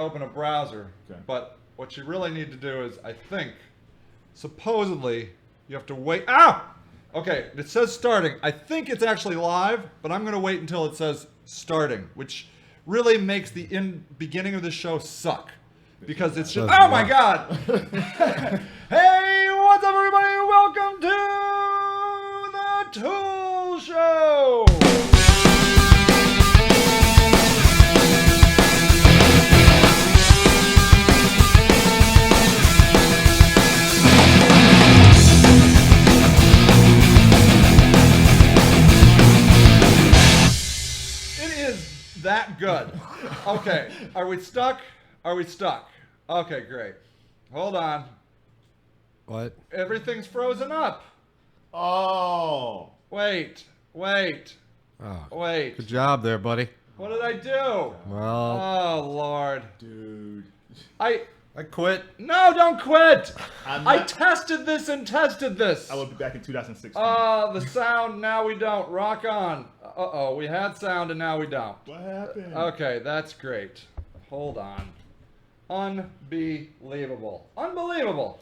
open a browser. Okay. But what you really need to do is, I think, supposedly, you have to wait. Ah! Okay, it says starting. I think it's actually live, but I'm going to wait until it says starting, which really makes the beginning of the show suck. Because it's just, oh my God! Hey, what's up, everybody? Welcome to the Tool Show! That good. Okay, are we stuck? Are we stuck? Okay, great. Hold on. What? Everything's frozen up. Oh. Wait. Oh, Wait. good job there, buddy. What did I do? Well, Oh, Lord. Dude. I quit. No, don't quit. I'm I not- tested this and tested this. I will be back in 2016. The sound, now we don't. Rock on. Uh-oh, we had sound and now we don't. What happened? Okay, that's great. Hold on. Unbelievable. Unbelievable.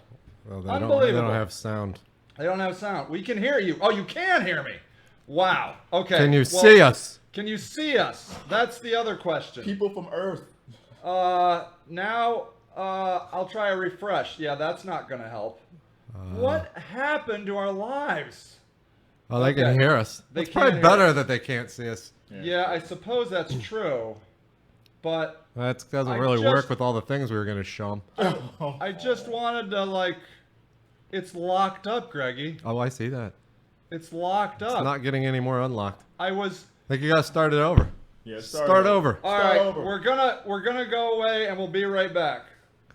Well, they Unbelievable. don't have sound. They don't have sound. We can hear you. Oh, you can hear me. Wow. Okay. Can you well, see us? Can you see us? That's the other question. People from Earth. Now, I'll try a refresh. Yeah, that's not going to help. What happened to our lives? Oh, they Okay. can hear us. They It's can probably hear better us. that they can't see us. Yeah, I suppose that's true. But That doesn't I really just- work with all the things we were going to show them. I just wanted to, it's locked up, Greggy. Oh, I see that. It's locked up. It's not getting any more unlocked. I was... I think you got to start it over. Yeah, Start over. All Start right, over. we're gonna go away and we'll be right back.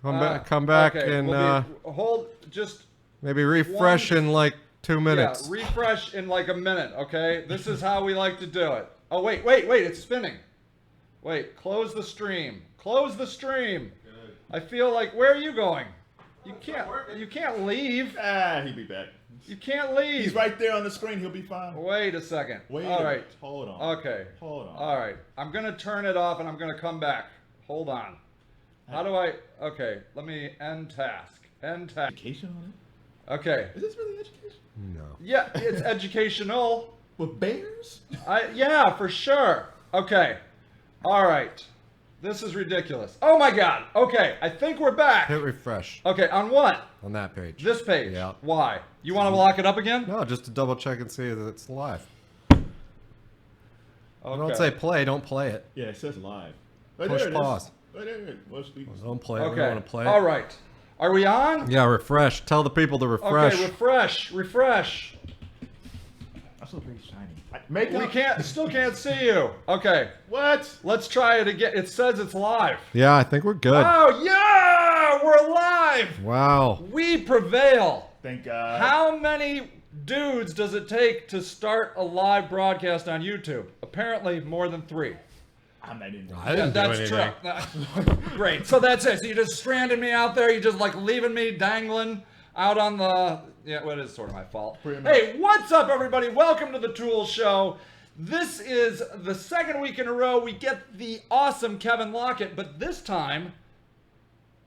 Come back okay, and hold. Just maybe refresh one- in like 2 minutes. Yeah, refresh in like a minute. Okay, this is how we like to do it. Oh wait, it's spinning. Wait, close the stream. Close the stream. I feel like, where are you going? You can't leave. He'll be back. You can't leave. He's right there on the screen. He'll be fine. Wait a second. Wait. All right. Hold on. Okay. Hold on. All right. I'm gonna turn it off and I'm gonna come back. Hold on. How do I? Okay. Let me end task. End task. Education on it? Okay. Is this really education? No. Yeah, it's educational. With bears? Yeah, for sure. Okay. All right. This is ridiculous. Oh my God. Okay, I think we're back. Hit refresh Okay, on what? on that page. This page. Yeah. Why? You want to lock it up again? No, just to double check and see that it's live. Okay. Don't say play, don't play it. Yeah, it says live. Right Push there it is. pause. Right there. Well, speak. Don't play it. We Okay. don't want to play it. All right. Are we on? Yeah, refresh. Tell the people to refresh. Okay, refresh. I'm still pretty shiny. We still can't see you. Okay, What? let's try it again. It says it's live. Yeah, I think we're good. Oh yeah, we're live. Wow. We prevail. Thank God. How many dudes does it take to start a live broadcast on YouTube? Apparently more than 3. I'm not in there. I didn't do That's anything. true. Great. So that's it. So you just stranded me out there. You just leaving me dangling out on the. Yeah, well, it is sort of my fault. Pretty much. Hey, what's up, everybody? Welcome to the Tool Show. This is the second week in a row we get the awesome Kevin Lockett, but this time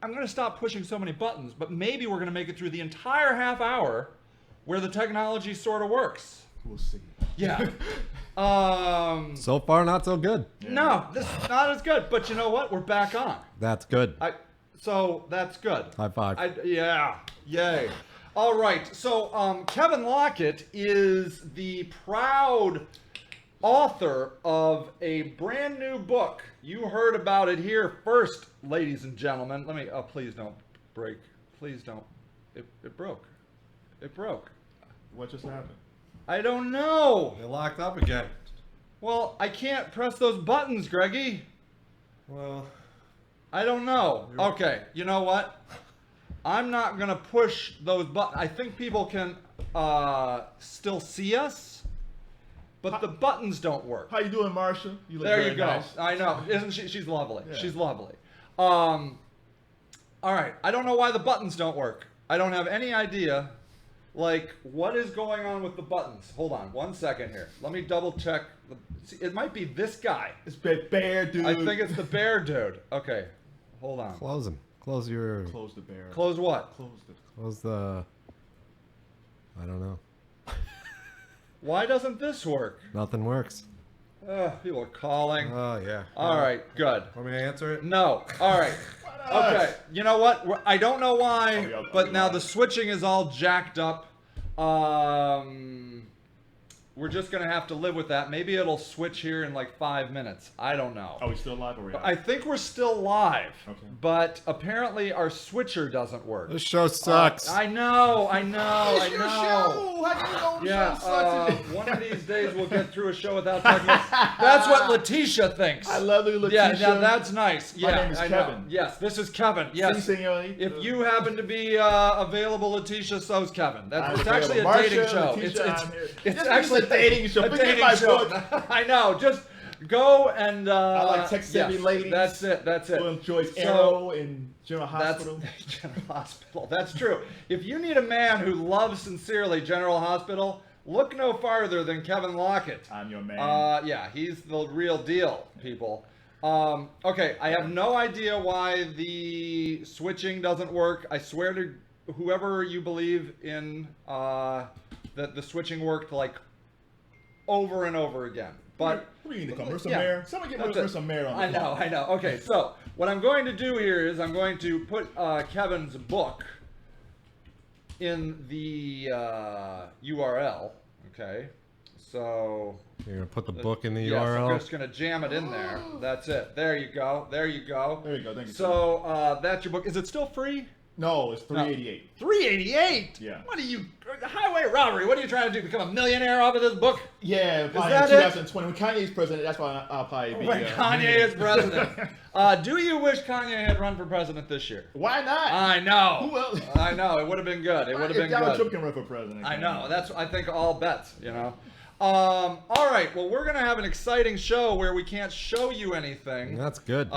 I'm going to stop pushing so many buttons, but maybe we're going to make it through the entire half hour where the technology sort of works. We'll see. Yeah. So far, not so good. No, this is not as good, but you know what? We're back on. That's good. So that's good. High five. Yeah, yay. All right, so Kevin Lockett is the proud author of a brand new book. You heard about it here first, ladies and gentlemen. Let me, please don't break. Please don't. It broke. It broke. What just happened? I don't know. You're locked up again. Well, I can't press those buttons, Greggy. Well, I don't know. Okay, you know what? I'm not gonna push those buttons. I think people can still see us, but the buttons don't work. How you doing, Marsha? You look There very you go. nice. I know. Isn't she? She's lovely. Yeah. She's lovely. All right. I don't know why the buttons don't work. I don't have any idea. What is going on with the buttons? Hold on 1 second here. Let me double check. It might be this guy. It's bear dude. I think it's the bear dude. Okay. Hold on. Close them. Close your. Close the barrel. Close what? Close the. Close the. I don't know. Why doesn't this work? Nothing works. People are calling. Oh yeah. All right, good. Want me to answer it? No. All right. Okay. You know what? I don't know why, I'll but be now honest. the switching is all jacked up. We're just gonna have to live with that. Maybe it'll switch here in like 5 minutes. I don't know. Are we still live or we I think we're still live, Okay. but apparently our switcher doesn't work. This show sucks. I know. I know. It's your show. How do you know the Yeah, show sucks? one of these days we'll get through a show without talking about. That's what Letitia thinks. I love you, Yeah, Letitia. now that's nice. Yeah, name is I know. Kevin. Yes, this is Kevin. Yes. Si, señorita. If you happen to be available, Letitia, so's Kevin. I'm It's actually a available. dating Marsha, show. Letitia, I'm here. It's This actually is a dating show. A Forget dating my show. book. I know. Just go and. I like tech-savvy yes, ladies. That's it. That's it. Who enjoys So- Arrow in General That's Hospital. General Hospital. That's true. If you need a man who loves sincerely General Hospital, look no farther than Kevin Lockett. I'm your man. Yeah, he's the real deal, people. Okay, I have no idea why the switching doesn't work. I swear to whoever you believe in that the switching worked like over and over again. But we need to come. Marissa yeah, Mayer. Somebody get that's it. Marissa Mayer on the I know, phone. I know. Okay, so what I'm going to do here is I'm going to put Kevin's book in the URL. Okay, so You're gonna put the book in the yes, URL. I'm just gonna jam it in there. That's it. There you go. There you go. There you go. Thank you. So that's your book. Is it still free? No, it's 388. $388. Yeah. What are you? Highway robbery. What are you trying to do? Become a millionaire off of this book? Yeah, probably that in it? 2020. When Kanye's president, that's why I'll probably be. When Kanye is president. Do you wish Kanye had run for president this year? Why not? I know. Who else? I know. It would have been good. It would have If been Donald good. Trump can run for president. I know. That's I think all bets. You know. All right. Well, we're gonna have an exciting show where we can't show you anything That's good.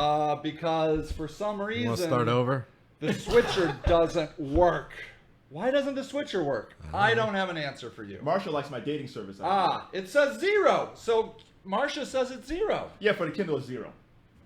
because for some You reason want to start over? the switcher doesn't work. Why doesn't the switcher work? I don't have an answer for you. Marshall likes my dating service. It says 0. So Marcia says it's 0. Yeah, for the Kindle it's 0.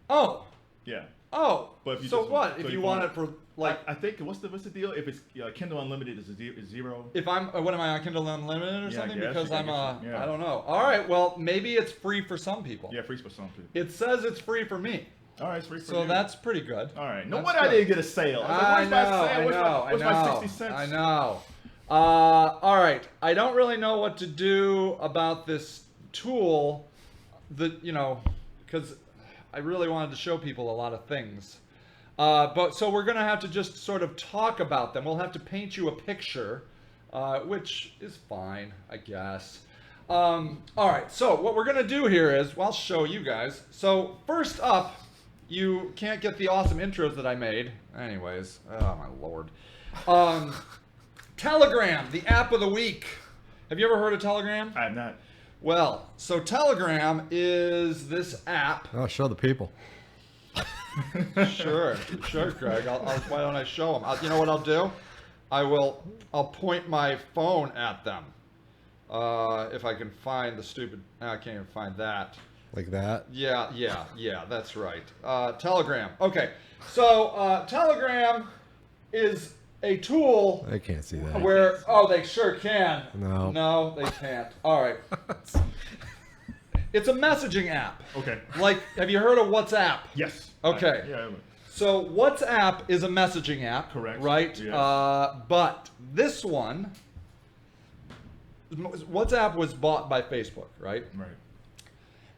Oh. Yeah. Oh. But if you so just- what? so If if you you want want- it for like I think what's the deal? If it's Kindle Unlimited is 0. if I'm what am I on Kindle Unlimited or Yeah, I something? guess Because you I'm gotta get some- yeah. I don't know. All right. Well, maybe it's free for some people. Yeah, free for some people. It says it's free for me. All right, it's free for So you. that's pretty good. All right. No That's wonder I good. didn't get a sale. I was like, I where's my sale? know, Where's I know, my 60 cents? I know. All right. I don't really know what to do about this tool. Because I really wanted to show people a lot of things. But so we're gonna have to just sort of talk about them. We'll have to paint you a picture, which is fine, I guess. All right. So what we're gonna do here is, well, I'll show you guys. So first up, you can't get the awesome intros that I made. Anyways, oh my lord. Telegram, the app of the week. Have you ever heard of Telegram? I have not. Well, so Telegram is this app. Oh, show the people. Sure, Greg. Why don't I show them? You know what I'll do? I'll point my phone at them. If I can find the stupid. I can't even find that. Like that. Yeah, that's right. Telegram. Okay, so Telegram is a tool I can't see that. where they sure can. No, they can't. All right. It's a messaging app. Okay. Like, have you heard of WhatsApp? Yes. Okay. Yeah. So WhatsApp is a messaging app. Correct. Right? Yes. But this one, WhatsApp was bought by Facebook, right? Right.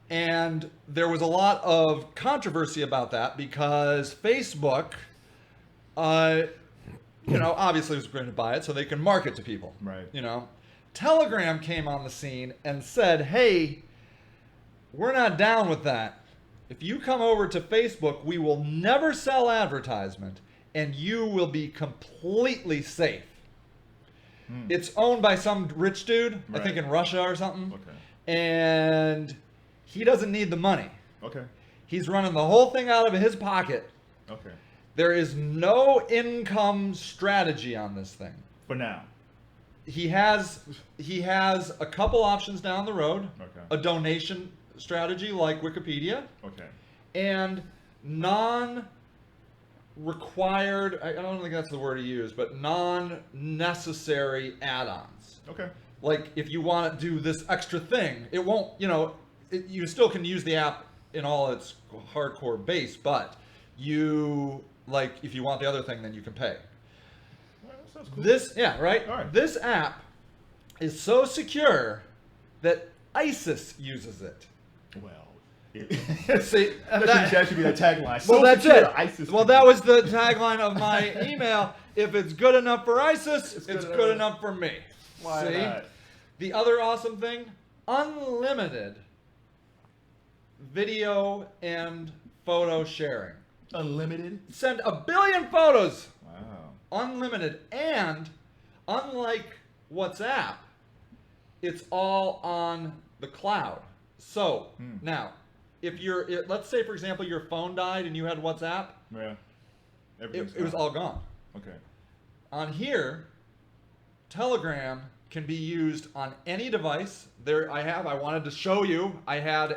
And there was a lot of controversy about that because Facebook, obviously was going to buy it so they can market to people. Right. Telegram came on the scene and said, hey, we're not down with that. If you come over to Facebook, we will never sell advertisement and you will be completely safe. It's owned by some rich dude, I think Right. in Russia or something. Okay. And he doesn't need the money. Okay. He's running the whole thing out of his pocket. Okay. There is no income strategy on this thing. For now. He has a couple options down the road. Okay. A donation strategy like Wikipedia Okay. and non required, I don't think that's the word he used, but non-necessary add-ons. Okay. Like if you want to do this extra thing, it won't, you still can use the app in all its hardcore base, but if you want the other thing, then you can pay. Well, that sounds cool. Right? All right. This app is so secure that ISIS uses it. Well, See, that should be the tagline. well, that's secure, it. ISIS Well, can that do was the tagline of my email. If it's good enough for ISIS, it's good enough for me. Why See? not? The other awesome thing, unlimited video and photo sharing. Unlimited. Send 1 billion photos. Wow. Unlimited. And unlike WhatsApp, it's all on the cloud. So now, if let's say for example your phone died and you had WhatsApp, Yeah. it was all gone. Okay. On here, Telegram can be used on any device. I wanted to show you. I had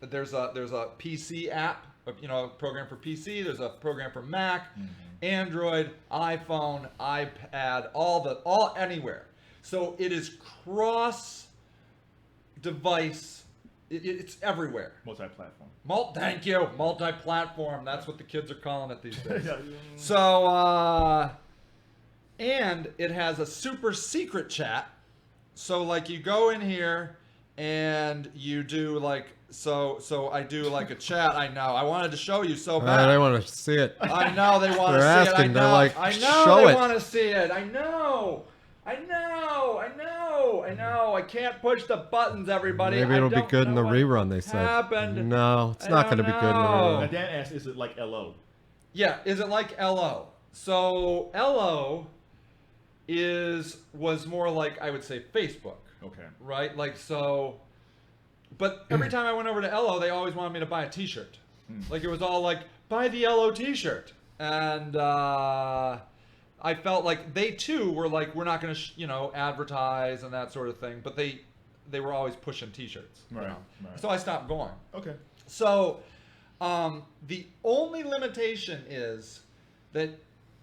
there's a PC app, a program for PC. There's a program for Mac, Android, iPhone, iPad, all anywhere. So it is cross device. It's everywhere. Multi-platform. Thank you. Multi-platform. That's what the kids are calling it these days. So, and it has a super secret chat. So like you go in here and you do so I do like a chat. I know. I wanted to show you so bad. I want to see it. I know they want to They're see asking, it. they're like, I know show they it. want to see it. I know. I can't push the buttons, everybody. Maybe it'll be good in the rerun, they said. Happened. No, it's not going to be good in the know. Now rerun. Dan asked, is it like LO? Yeah, is it like LO? So LO was more like, I would say, Facebook, Okay. right? But every time I went over to LO, they always wanted me to buy a T-shirt. Like it was all like, buy the LO T-shirt, and I felt like they too were like, we're not going to advertise and that sort of thing, but they were always pushing T-shirts. Right. So I stopped going. Okay. So the only limitation is that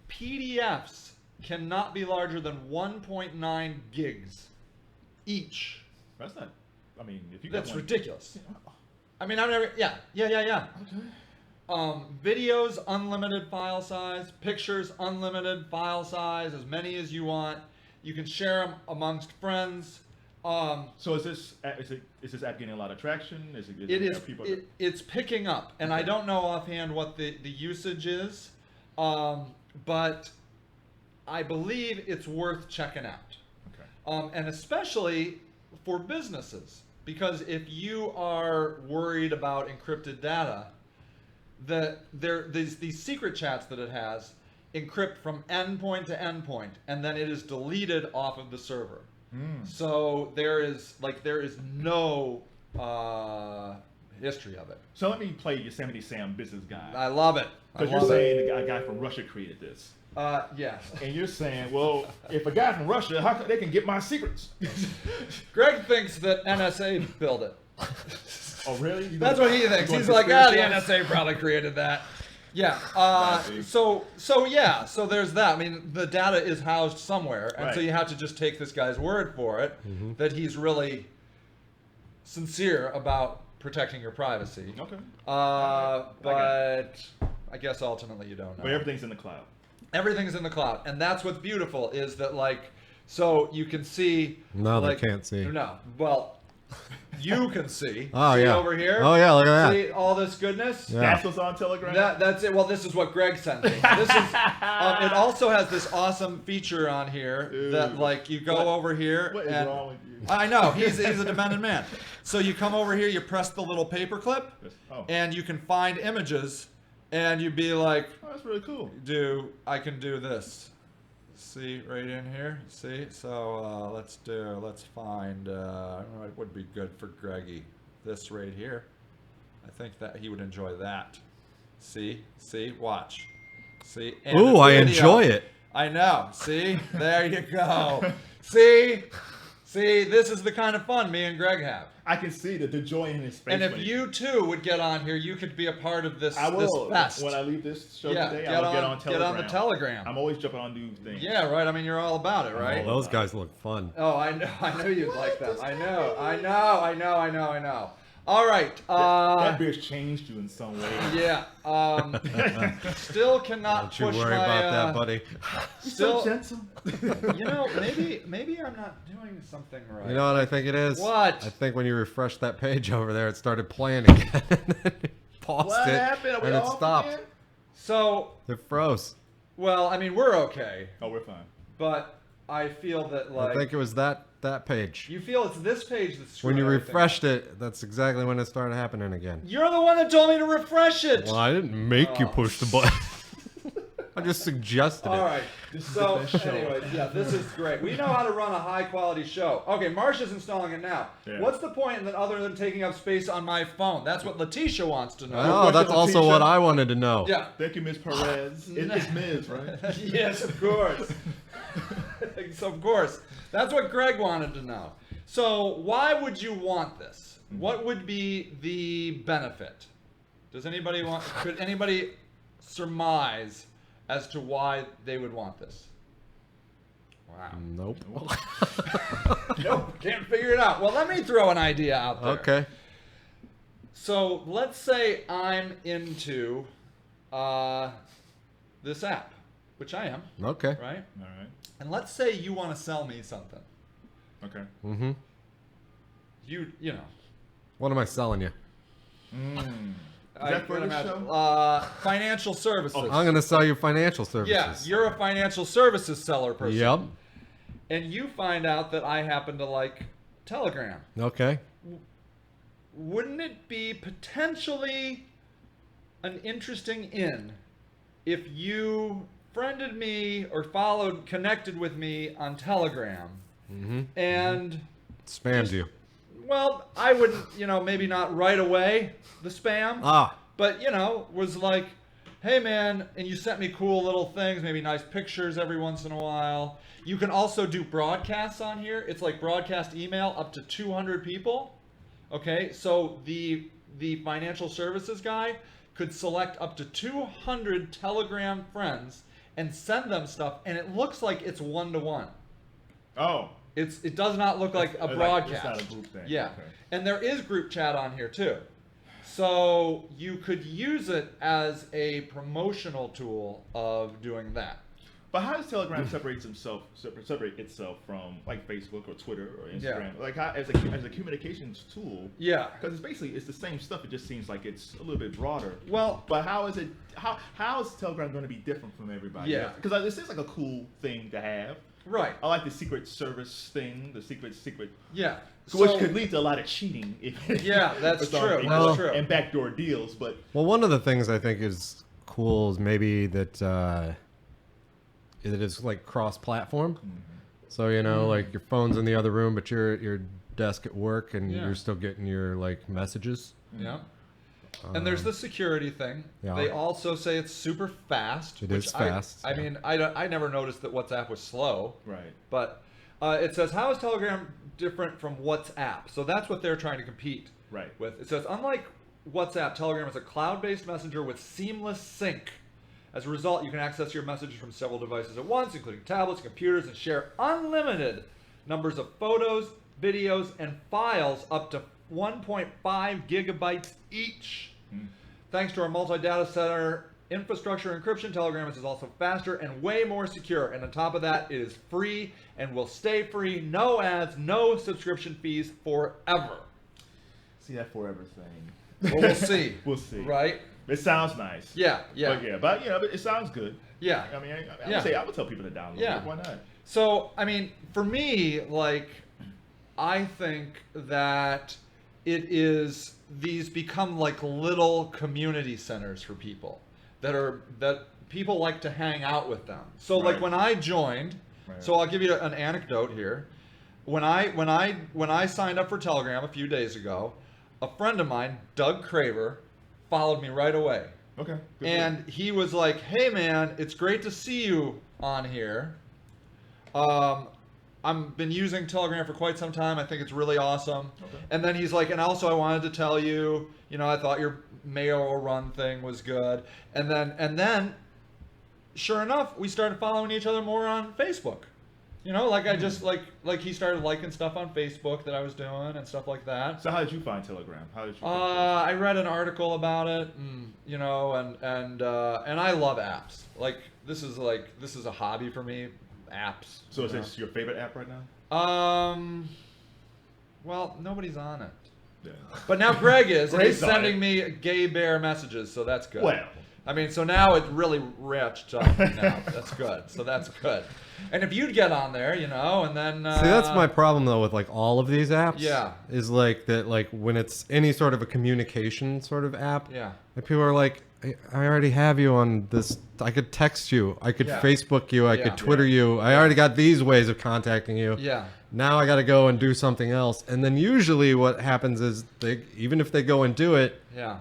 PDFs cannot be larger than 1.9 gigs each. That's not. I mean, if you got That's one, ridiculous. I mean, I've never. Yeah. Okay. Videos, unlimited file size. Pictures, unlimited file size. As many as you want. You can share them amongst friends. So is this app getting a lot of traction? It's picking up, and I don't know offhand what the usage is, but I believe it's worth checking out. Okay. And especially for businesses, because if you are worried about encrypted data, these secret chats that it has encrypt from endpoint to endpoint, and then it is deleted off of the server. So there is no history of it. So let me play Yosemite Sam business guy. I love it. Because you're saying a guy from Russia created this. Yes. And you're saying, well, if a guy from Russia, how come they can get my secrets? Greg thinks that NSA built it. Oh, really? That's what he thinks. He's like, the NSA probably created that. Yeah. So there's that. I mean, the data is housed somewhere, and so Right. you have to just take this guy's word for it that he's really sincere about protecting your privacy. Okay. But I guess ultimately you don't know. But everything's in the cloud. Everything's in the cloud, and that's what's beautiful is that so you can see. No, they can't see. No, well, you can see. Oh, See yeah. over here. Oh, yeah, look at that. See all this goodness. Yeah. That's what's on Telegram? That's it. Well, this is what Greg sent me. This is. It also has this awesome feature on here that you go over here. What is and wrong with you? I know he's a demented man. So you come over here, you press the little paperclip, Oh. and you can find images, and you'd be like, Oh, that's really cool. I can do this. See right in here. See, so let's find. What would be good for Greggy? This right here. I think that he would enjoy that. See, watch. See. And Ooh, it's I video. enjoy it. I know. See, there you go. See. See, this is the kind of fun me and Greg have. I can see the joy in his face. And if when you too would get on here, you could be a part of this, I will. this fest. When I leave this show Yeah, today, get I'll get on- on get Telegram. on the Telegram. I'm always jumping on new things. Yeah, right. I mean, you're all about it, right? Those guys look fun. Oh, I know you'd like them. I know. All right. That beer's changed you in some way. Yeah. Still cannot Don't you push worry my. about that, buddy. Still, so gentle. maybe I'm not doing something right. You know what I think it is? What? I think when you refreshed that page over there, it started playing again. And then you paused What it, happened? Are we and it off stopped. again? So, It froze. well, I mean, we're okay, Oh, we're fine. but I feel that I think like it was that page. you feel it's this page that's When screwing you everything refreshed up. it, that's exactly when it started happening again. You're the one that told me to refresh it. Well, I didn't make you push the button. I just suggested All it. right. This is So, the best show. anyways, yeah, this is great. We know how to run a high-quality show. Okay, Marsha's installing it now. Yeah. What's the point in that other than taking up space on my phone? That's what Letitia wants to know. Oh, that's Question, also Letitia. what I wanted to know. Yeah. Thank you, Ms. Perez. It's Ms., right? Yes, of course. Of course. That's what Greg wanted to know. So, why would you want this? What would be the benefit? Does anybody want? Could anybody surmise as to why they would want this? Wow. Nope. Nope, can't figure it out. Well, let me throw an idea out there. Okay. So let's say I'm into this app, which I am, Okay. right? All right. And let's say you want to sell me something. Okay. Mm-hmm. You know. What am I selling you? I that for can this imagine. show? Financial services. I'm gonna sell you financial services. Yeah, you're a financial services seller person. Yep. And you find out that I happen to like Telegram. Okay. Wouldn't it be potentially an interesting in if you friended me or connected with me on Telegram and Spams you. well, I wouldn't, maybe not right away the spam, Ah. but was like, hey man, and you sent me cool little things, maybe nice pictures every once in a while. You can also do broadcasts on here. It's like broadcast email up to 200 people. Okay, so the financial services guy could select up to 200 Telegram friends and send them stuff, and it looks like it's one-to-one. Oh. It does not look like a It's broadcast. not a group thing. Yeah. Okay. And there is group chat on here too. So you could use it as a promotional tool of doing that. But how does Telegram separate itself from like Facebook or Twitter or Instagram? Yeah. Like how, as a communications tool? Yeah. Because it's the same stuff. It just seems like it's a little bit broader. Well, But how is it? How is Telegram going to be different from everybody? Yeah. Because this is like a cool thing to have. right. I like the Secret Service thing, the secret, Yeah. which So- could lead to a lot of cheating. Yeah, that's for some true. people, That's true. And backdoor deals, but Well, one of the things I think is cool is maybe that it is like cross-platform. So like your phone's in the other room, but you're at your desk at work, and Yeah. you're still getting your like messages. Yeah. And there's the security thing. yeah. They also say it's super fast. It which is fast, I yeah. mean, I never noticed that WhatsApp was slow. right. But it says, how is Telegram different from WhatsApp? So that's what they're trying to compete Right. with. It says, unlike WhatsApp, Telegram is a cloud-based messenger with seamless sync. As a result, you can access your messages from several devices at once, including tablets, computers, and share unlimited numbers of photos, videos, and files up to 1.5 gigabytes each. Thanks to our multi-data center infrastructure encryption, Telegram is also faster and way more secure. And on top of that, it is free and will stay free. No ads, no subscription fees forever. See that forever thing. Well, we'll see. We'll see. Right? It sounds nice. Yeah, yeah, But it sounds good. yeah. I mean, I Yeah. would say I would tell people to download Yeah. it. Why not? So, I mean, for me, like, I think that these become like little community centers for people that people like to hang out with them. So, like Right. when I joined, Right. so I'll give you an anecdote here. When I signed up for Telegram a few days ago, a friend of mine, Doug Craver, followed me right away. Okay. Good And he was like, "Hey man, it's great to see you on here. I've been using Telegram for quite some time. I think it's really awesome. Okay. And then he's like, and also I wanted to tell you, I thought your mayoral run thing was good. And then, sure enough, we started following each other more on Facebook. I just like he started liking stuff on Facebook that I was doing and stuff like that. So how did you find Telegram? How did you? I read an article about it, and I love apps. This is a hobby for me. Apps. So is this your favorite app right now? Well, nobody's on it. Yeah. But now Greg is, and he's Greg's on sending it. me gay bear messages, so that's good. Well. I mean, so now it really ratched up now. That's good. So that's good. And if you'd get on there, and then See, that's my problem though with like all of these apps. Yeah. Is like that, like when it's any sort of a communication sort of app. Yeah. Like people are like, I already have you on this. I could text you. I could Yeah. Facebook you. I Yeah. could Twitter you. I already got these ways of contacting you. Yeah. Now I got to go and do something else. And then usually what happens is even if they go and do it, Yeah.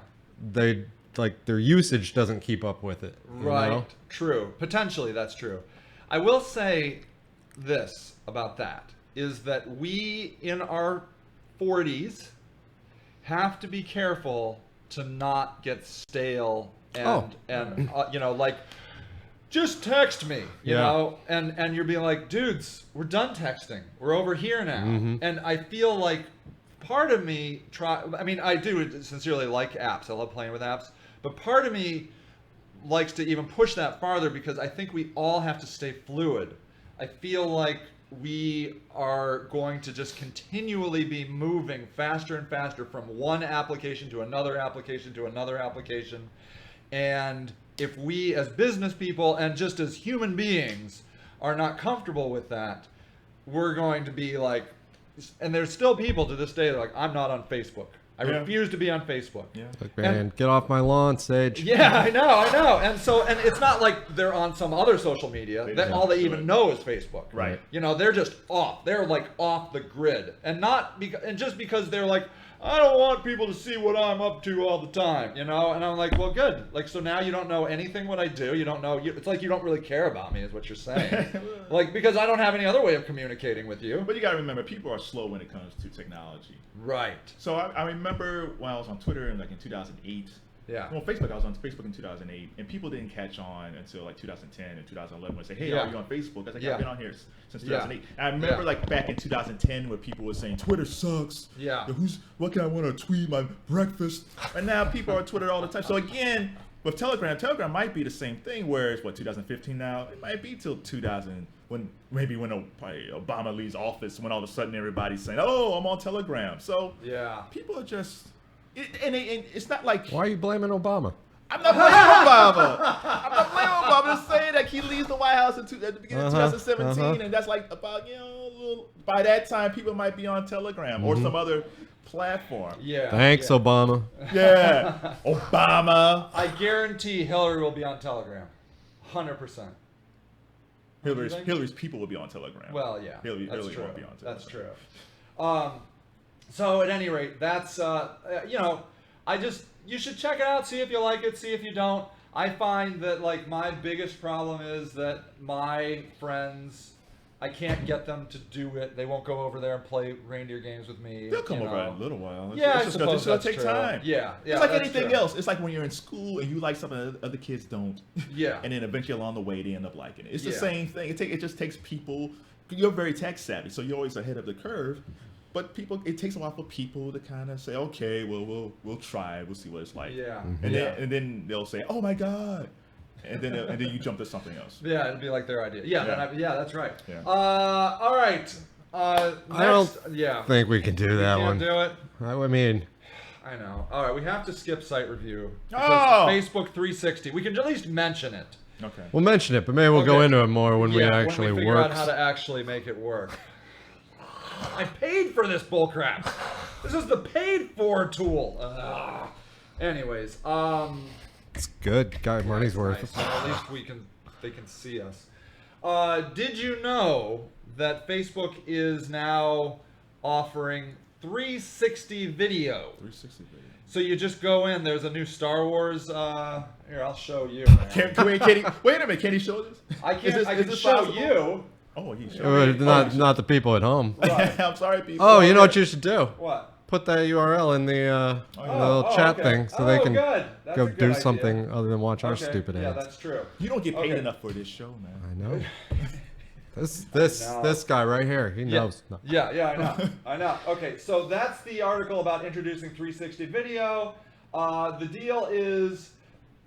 they like their usage doesn't keep up with it. you Right. know? True. Potentially, that's true. I will say this about that is that we in our 40s have to be careful to not get stale and just text me, you Yeah. know, and you're being like, dudes, we're done texting. We're over here now. Mhm. And I feel like part of me I do sincerely like apps. I love playing with apps, but part of me likes to even push that farther because I think we all have to stay fluid. I feel like we are going to just continually be moving faster and faster from one application to another application to another application. And if we as business people and just as human beings are not comfortable with that, we're going to be like, and there's still people to this day that are like, I'm not on Facebook. I Yeah. refuse to be on Facebook. Yeah. Like, man, get off my lawn, Sage. Yeah, I know. And it's not like they're on some other social media. They That don't all they do even it. know is Facebook. Right. They're just off. They're like off the grid. And not just because they're like, I don't want people to see what I'm up to all the time, And I'm like, well, good. Like, so now you don't know anything what I do. You don't know. It's like you don't really care about me, is what you're saying. Like, because I don't have any other way of communicating with you. But you got to remember, people are slow when it comes to technology. Right. So I remember when I was on Twitter in 2008. Yeah. Well, Facebook, I was on Facebook in 2008, and people didn't catch on until 2010 and 2011 when they say, hey, Yeah. are you on Facebook? I was like, Yeah. I've been on here since Yeah. 2008. And I remember Yeah. back in 2010 where people were saying, Twitter sucks. Yeah. What can I want to tweet my breakfast? And now people are on Twitter all the time. So again, with Telegram might be the same thing, where it's 2015 now? It might be till 2000 when Obama leaves office, when all of a sudden everybody's saying, oh, I'm on Telegram. So Yeah. people are just, and it's not like, Why are you blaming Obama? I'm not blaming Obama. I'm not blaming Obama. I'm just saying that he leaves the White House at the beginning of 2017, and that's like about by that time people might be on Telegram or some other platform. Yeah. Thanks, yeah. Obama. Yeah, Obama. I guarantee Hillary will be on Telegram. 100%. Hillary's people will be on Telegram. Well, yeah. Hillary that's true. won't be on Telegram. That's true. So at any rate, that's you should check it out, see if you like it, see if you don't. I find that like my biggest problem is that my friends, I can't get them to do it. They won't go over there and play reindeer games with me. They'll come you over know. in a little while. Yeah, I it's suppose just gonna that's take true. time. Yeah, It's like that's anything true. else. It's like when you're in school and you like something that other kids don't. Yeah. And then eventually along the way they end up liking it. It's the Yeah. same thing. It just takes people. You're very tech savvy, so you're always ahead of the curve. But it takes a while for people to kind of say, okay, well, we'll try. We'll see what it's like. Yeah. And yeah. then they'll say, oh my god. And then you jump to something else. Yeah, it'd be like their idea. Yeah, Yeah. that's right. Yeah. All right. Next, I don't yeah. I think we can do that Can't one. do it. I mean, I know. All right, we have to skip site review. Because Oh! Facebook 360. We can at least mention it. Okay. we'll mention it, but maybe we'll go Okay. into it more when we actually when we figure work. out how to actually make it work. I paid for this bullcrap. This is the paid for tool. Anyways, It's good. Got money's that's worth. nice. Well, at least they can see us. Did you know that Facebook is now offering 360 video? 360 video. So you just go in. There's a new Star Wars. Here, I'll show you. Can he, wait a minute. Can he show this? I can't. Is this- I is can this show possible? you. Oh, he showed me. Not the people at home. Right. I'm sorry, people. Oh, you know what you should do? What? Put that URL in the little chat okay. thing so they can good. That's go a good do idea. something other than watch our Okay, stupid Yeah, ads. that's true. You don't get paid Okay. enough for this show, man. I know. This guy right here, he knows. No. Yeah, I know. I know. Okay, so that's the article about introducing 360 video. The deal is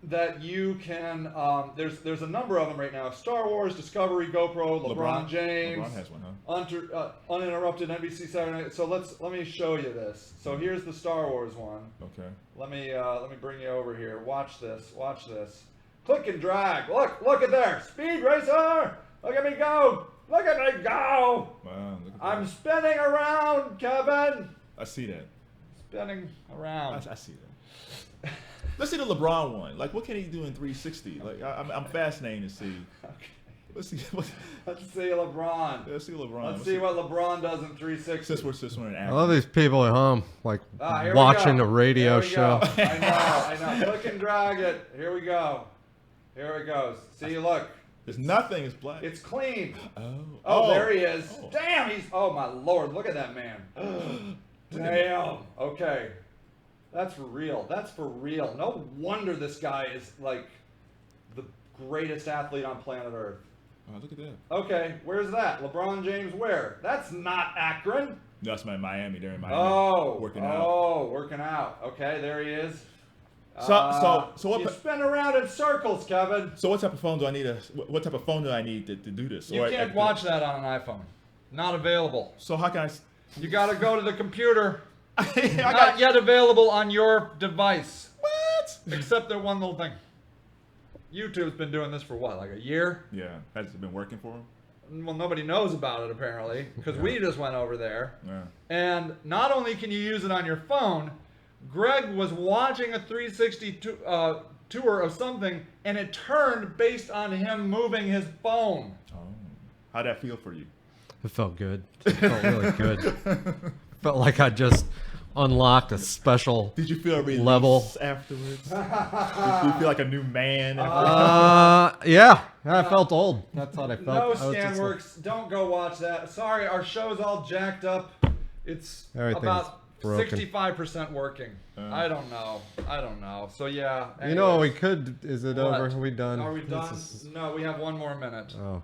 that you can, there's a number of them right now. Star Wars, Discovery, GoPro, LeBron James. LeBron has one, huh? Uninterrupted NBC Saturday Night. So let me show you this. So here's the Star Wars one. Okay. Let me bring you over here. Watch this. Watch this. Click and drag. Look at there. Speed Racer. Look at me go. Look at me go. Wow, look at I'm that. spinning around, Kevin. I see that. Spinning around. I see that. Let's see the LeBron one. Like, what can he do in 360? Like, I'm fascinated to see. Okay. Let's see. Let's see LeBron. Let's see LeBron. Let's see what LeBron does in 360. Since we're in I action. love these people at home, like Here we watching go. a radio Here we show. go. I know. Click and drag it. Here we go. Here it goes. See, look. There's nothing. It's black. It's clean. oh. Oh, there he is. Oh. Damn, oh my lord, look at that man. Damn. Okay. That's for real. That's for real. No wonder this guy is like the greatest athlete on planet Earth. Oh, look at that. Okay, where's that? LeBron James where? That's not Akron. No, that's my Miami. They're in Miami. Working out. Okay, there he is. So what? You spin around in circles, Kevin. So what type of phone do I need? What type of phone do I need to do this? You can't watch that on an iPhone. Not available. So how can I? You gotta go to the computer. I Not got yet available on your device. what? Except that one little thing. YouTube's been doing this for what, like a year? Yeah, has it been working for him? Well, nobody knows about it apparently, because we just went over there. Yeah. And not only can you use it on your phone, Greg was watching a 360 tour of something, and it turned based on him moving his phone. Oh, how'd that feel for you? It felt good. It felt really good. Felt like I just unlocked a special Did you feel a release level. afterwards? Did you feel like a new man? After Yeah, I felt old. That's what I felt. No, I was just like- Scanworks, don't go watch that. Sorry, our show's all jacked up. It's Everything's about broken. 65% working. I don't know. So yeah. You know what we anyways. could? Is it What? over? Are we done? Are we This done? is- No, we have one more minute. oh.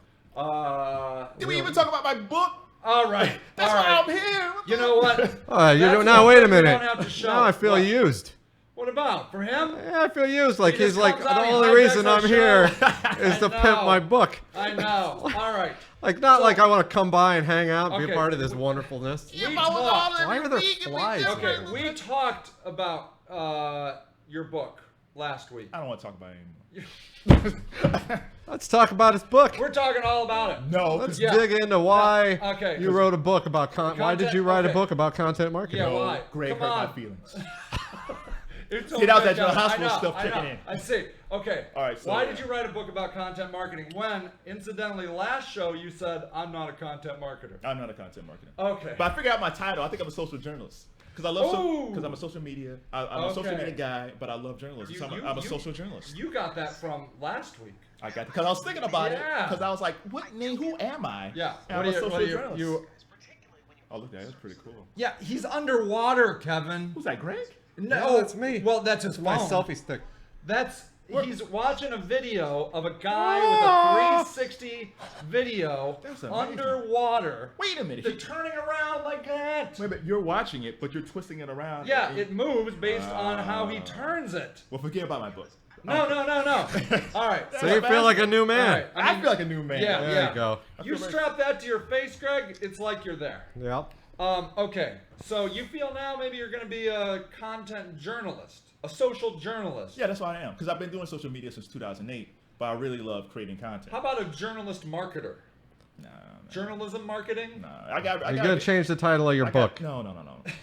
Did we even talk about my book? All right. That's all why right. I'm here. What You the- know what? You That's don't. Now one wait a thing we minute. don't have to show. Now I feel What? used. What about for him? Yeah, I feel used. Like He he's just like comes out, the he only hijacks reason our I'm here show. is to I pimp know. my book. I know. All right. Like not So- like I want to come by and hang out and be Okay. a part of this wonderfulness. We talked. Why are there flies? Okay, we talked about your book last week. I don't want to talk about it Let's talk about his book. We're talking all about it. anymore. No. Let's Yeah. dig into why Okay. you wrote a book about Why did you write a okay. book about content marketing? Yeah, No, why? Greg Come hurt my on. feelings. It's See, that was okay, that General John. Hospital I know, stuff I kicking know. in. I see. Okay. All right, so, why yeah. did you write a book about content marketing when, incidentally, last show you said I'm not a content marketer? I'm not a content marketer. Okay. But I figured out my title. I think I'm a social journalist. Because I love Ooh. because I'm a social media. I'm a social Okay. media guy, but I love journalism. So I'm a social journalist. You got that from last week. I got because I was thinking about it. Yeah. Because I was like, what name? Who am I? Yeah. And I'm a social journalist. Oh, look, that's pretty cool. Yeah, he's underwater, Kevin. Who's that, Greg? No, that's me. Well, that's his My phone. selfie stick. He's watching a video of a guy with a 360 video That's amazing. underwater. Wait a minute. They're turning around like that. Wait, but you're watching it, but you're twisting it around. Yeah, it moves based on how he Ah. turns it. Well, forget about my book. No. All right. So you feel like a new All man. right. I feel like a new man. Yeah, There yeah. you go. You feel strap that to your face, Greg. It's like you're there. Yep. Okay. So you feel now maybe you're going to be a content journalist, a social journalist. Yeah, that's what I am. Because I've been doing social media since 2008, but I really love creating content. How about a journalist marketer? Nah, Journalism marketing? nah. I got. You're gonna change the title of your book. No.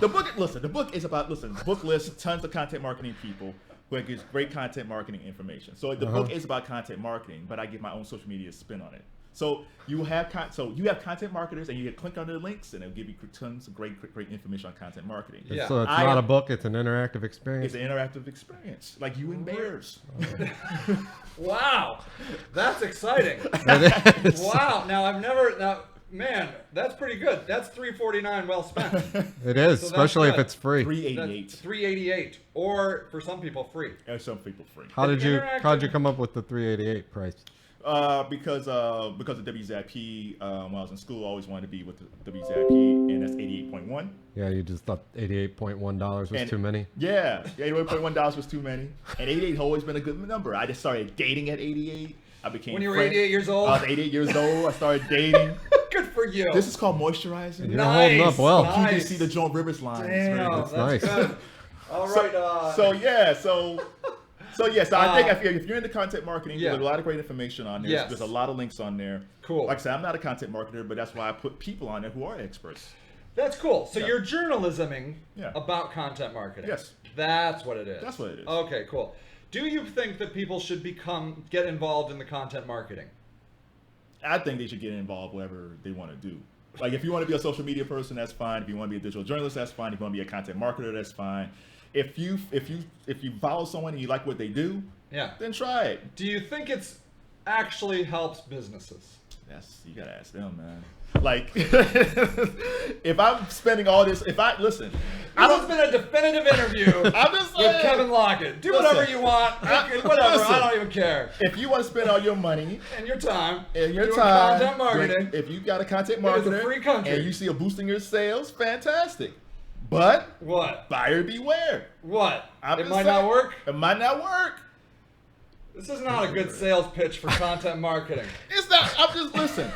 The book. Listen, the book is about. Listen, the book lists tons of content marketing people who gives great content marketing information. So the book is about content marketing, but I give my own social media spin on it. So you have content marketers, and you can click on their links, and it'll give you tons of great information on content marketing. Yeah. So it's I not am- a book; it's an interactive experience. It's an interactive experience, like you and Bears. Wow, that's exciting. It is. Wow. Man, that's pretty good. That's $3.49 well spent. It is, So that's especially if good. it's free. $388. $3.88, or for some people free. And some people free. How did you Interactive- come up with the $388 price? Because of WZIP, when I was in school, I always wanted to be with the WZIP, and that's 88.1. Yeah, you just thought $88.1 was And- too many. Yeah, $88.1 was too many, and 88 has always been a good number. I just started dating at 88. I became When you were friends. 88 years old? I was 88 years old. I started dating. Good for you. This is called moisturizing. You're holding up well. Nice. You can see the Joan Rivers line. It's very Damn, good. that's nice. good. All right. So I think if you're into content marketing, Yeah. there's a lot of great information on there. Yes. There's a lot of links on there. Cool. Like I said, I'm not a content marketer, but that's why I put people on there who are experts. That's cool. So Yeah. you're journalisming Yeah. about content marketing. Yes. That's what it is. That's what it is. Okay, cool. Do you think that people should get involved in the content marketing? I think they should get involved whatever they want to do. Like if you want to be a social media person, that's fine. If you want to be a digital journalist, that's fine. If you want to be a content marketer, that's fine. If you follow someone and you like what they do, Yeah. then try it. Do you think it's actually helps businesses? You gotta ask them, man. Like, if I'm spending all this, I This don't. has been a definitive interview I'm just with saying. Kevin Lockett. Do Listen. whatever you want. Whatever. Listen. I don't even care. If you want to spend all your money And your time. and your doing time, Content marketing. if you got a content It is a marketer free country. and you see a boost in your sales, fantastic. But What? buyer beware. What? I'm It just might saying, not work? It might not work. This is not a good sales pitch for content marketing. It's not. I'm just listen.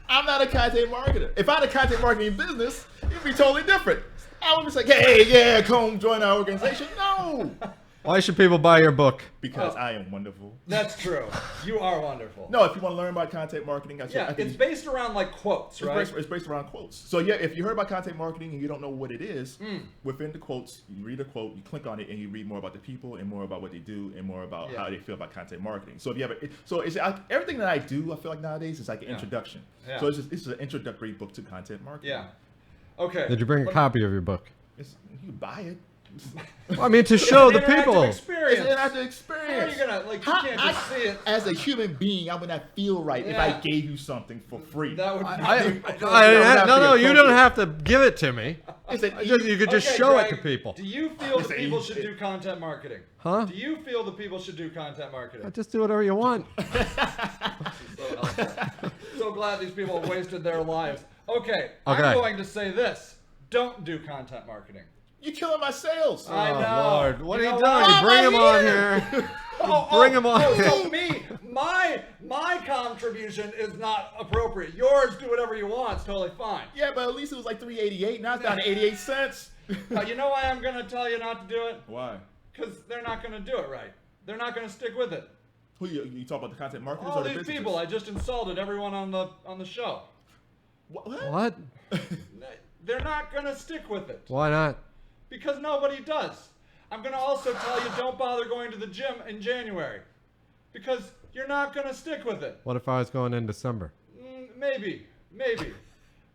I'm not a content marketer. If I had a content marketing business, it'd be totally different. I would be like, hey, yeah, come join our organization. No, Why should people buy your book? because Oh. I am wonderful. That's true. You are wonderful. No, if you want to learn about content marketing, I Yeah, think it's based around like quotes, right? It's based around quotes. So yeah, if you heard about content marketing and you don't know what it is, Hmm. within the quotes, you read a quote, you click on it, and you read more about the people and more about what they do and more about Yeah. how they feel about content marketing. So if you have everything that I do, I feel like nowadays is like an Yeah. introduction. Yeah. So it's an introductory book to content marketing. Yeah. Okay. Did you bring a copy of your book? You buy it. I mean, to show the Interactive people. Experience. It's an interactive How are experience. you gonna like? You can't just see it. As a human being, I would not feel right if I Yeah. gave you something for free. That would be. No, you don't have to give it to me. It's an You could just Okay, show Greg, it to people. Do you feel that Listen, people should do content marketing? Huh? Do you feel that people should do content marketing? Just do whatever you want. So helpful. So glad these people have wasted their lives. Okay, I'm Okay. going to say this. Don't do content marketing. You're killing my sales. I Oh, know. Lord. What You are you know doing? what? You bring him on here. here. Oh, Bring him on. So me, my contribution is not appropriate. Yours, do whatever you want. It's totally fine. Yeah, but at least it was like $3.88. Now it's down to 88 cents. You know why I'm going to tell you not to do it? Why? Because they're not going to do it right. They're not going to stick with it. Who you talk about the content marketers All or the these businesses? people, I just insulted everyone on the show. What? What? They're not going to stick with it. Why not? Because nobody does. I'm going to also tell you don't bother going to the gym in January. Because you're not going to stick with it. What if I was going in December? Maybe.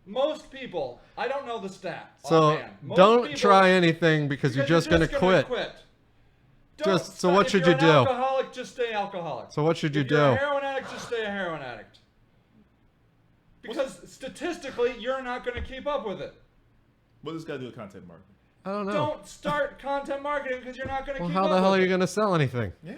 Most people, I don't know the stat. So offhand. Most don't people- try anything because you're because just going to quit. Don't Just- so what if should you're you an do? Alcoholic, just stay alcoholic. So what should you If you're a do? heroin addict, just stay a heroin addict. Because statistically, you're not going to keep up with it. What does this guy do with content marketing? I don't know. Don't start content marketing because you're not going to Well, keep how up the hell are with you it. going to sell anything? Yeah,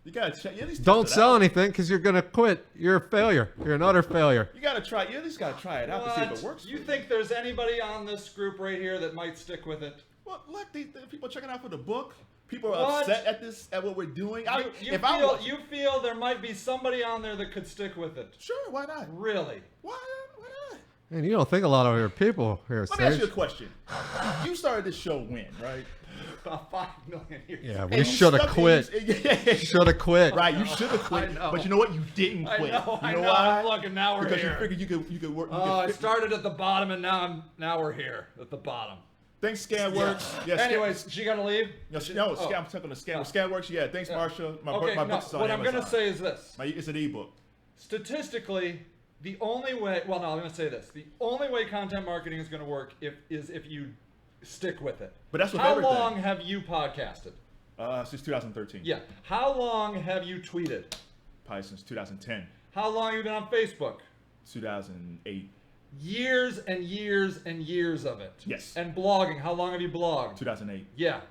you gotta check. You at least Don't test it sell out. anything because you're going to quit. You're a failure. You're an utter failure. You gotta try. You at least gotta try it out to see if What? it works. You for think there's anybody on this group right here that might stick with it? Well, look, the people checking out for the book. People are What? upset at what we're doing. You feel there might be somebody on there that could stick with it? Sure, why not? Really? Why not? And you don't think a lot of your people here, Let me ask you a Sage. question. You started this show when, right? About 5 million years. Yeah, And we you should have stuck- quit. Yeah. Should have quit. Right, you should have quit. I know. But you know what? You didn't I quit. know, you I know know. why? Look, and now we're because here. you figured you could work. You Oh, I could started at the bottom and now we're here at the bottom. Thanks, ScanWorks. Yeah, Anyways, she gotta leave. I'm talking to ScanWorks. Yeah, thanks, Marsha. My Okay, my no, book's on what I'm Amazon. gonna say is this. It's an ebook. statistically, the only way, well, no, I'm going to say this. The only way content marketing is going to work is if you stick with it. But that's with How everything. long have you podcasted? Since 2013. Yeah. How long have you tweeted? Probably since 2010, How long have you been on Facebook? 2008, Years and years and years of it. Yes. And blogging. How long have you blogged? 2008. Yeah.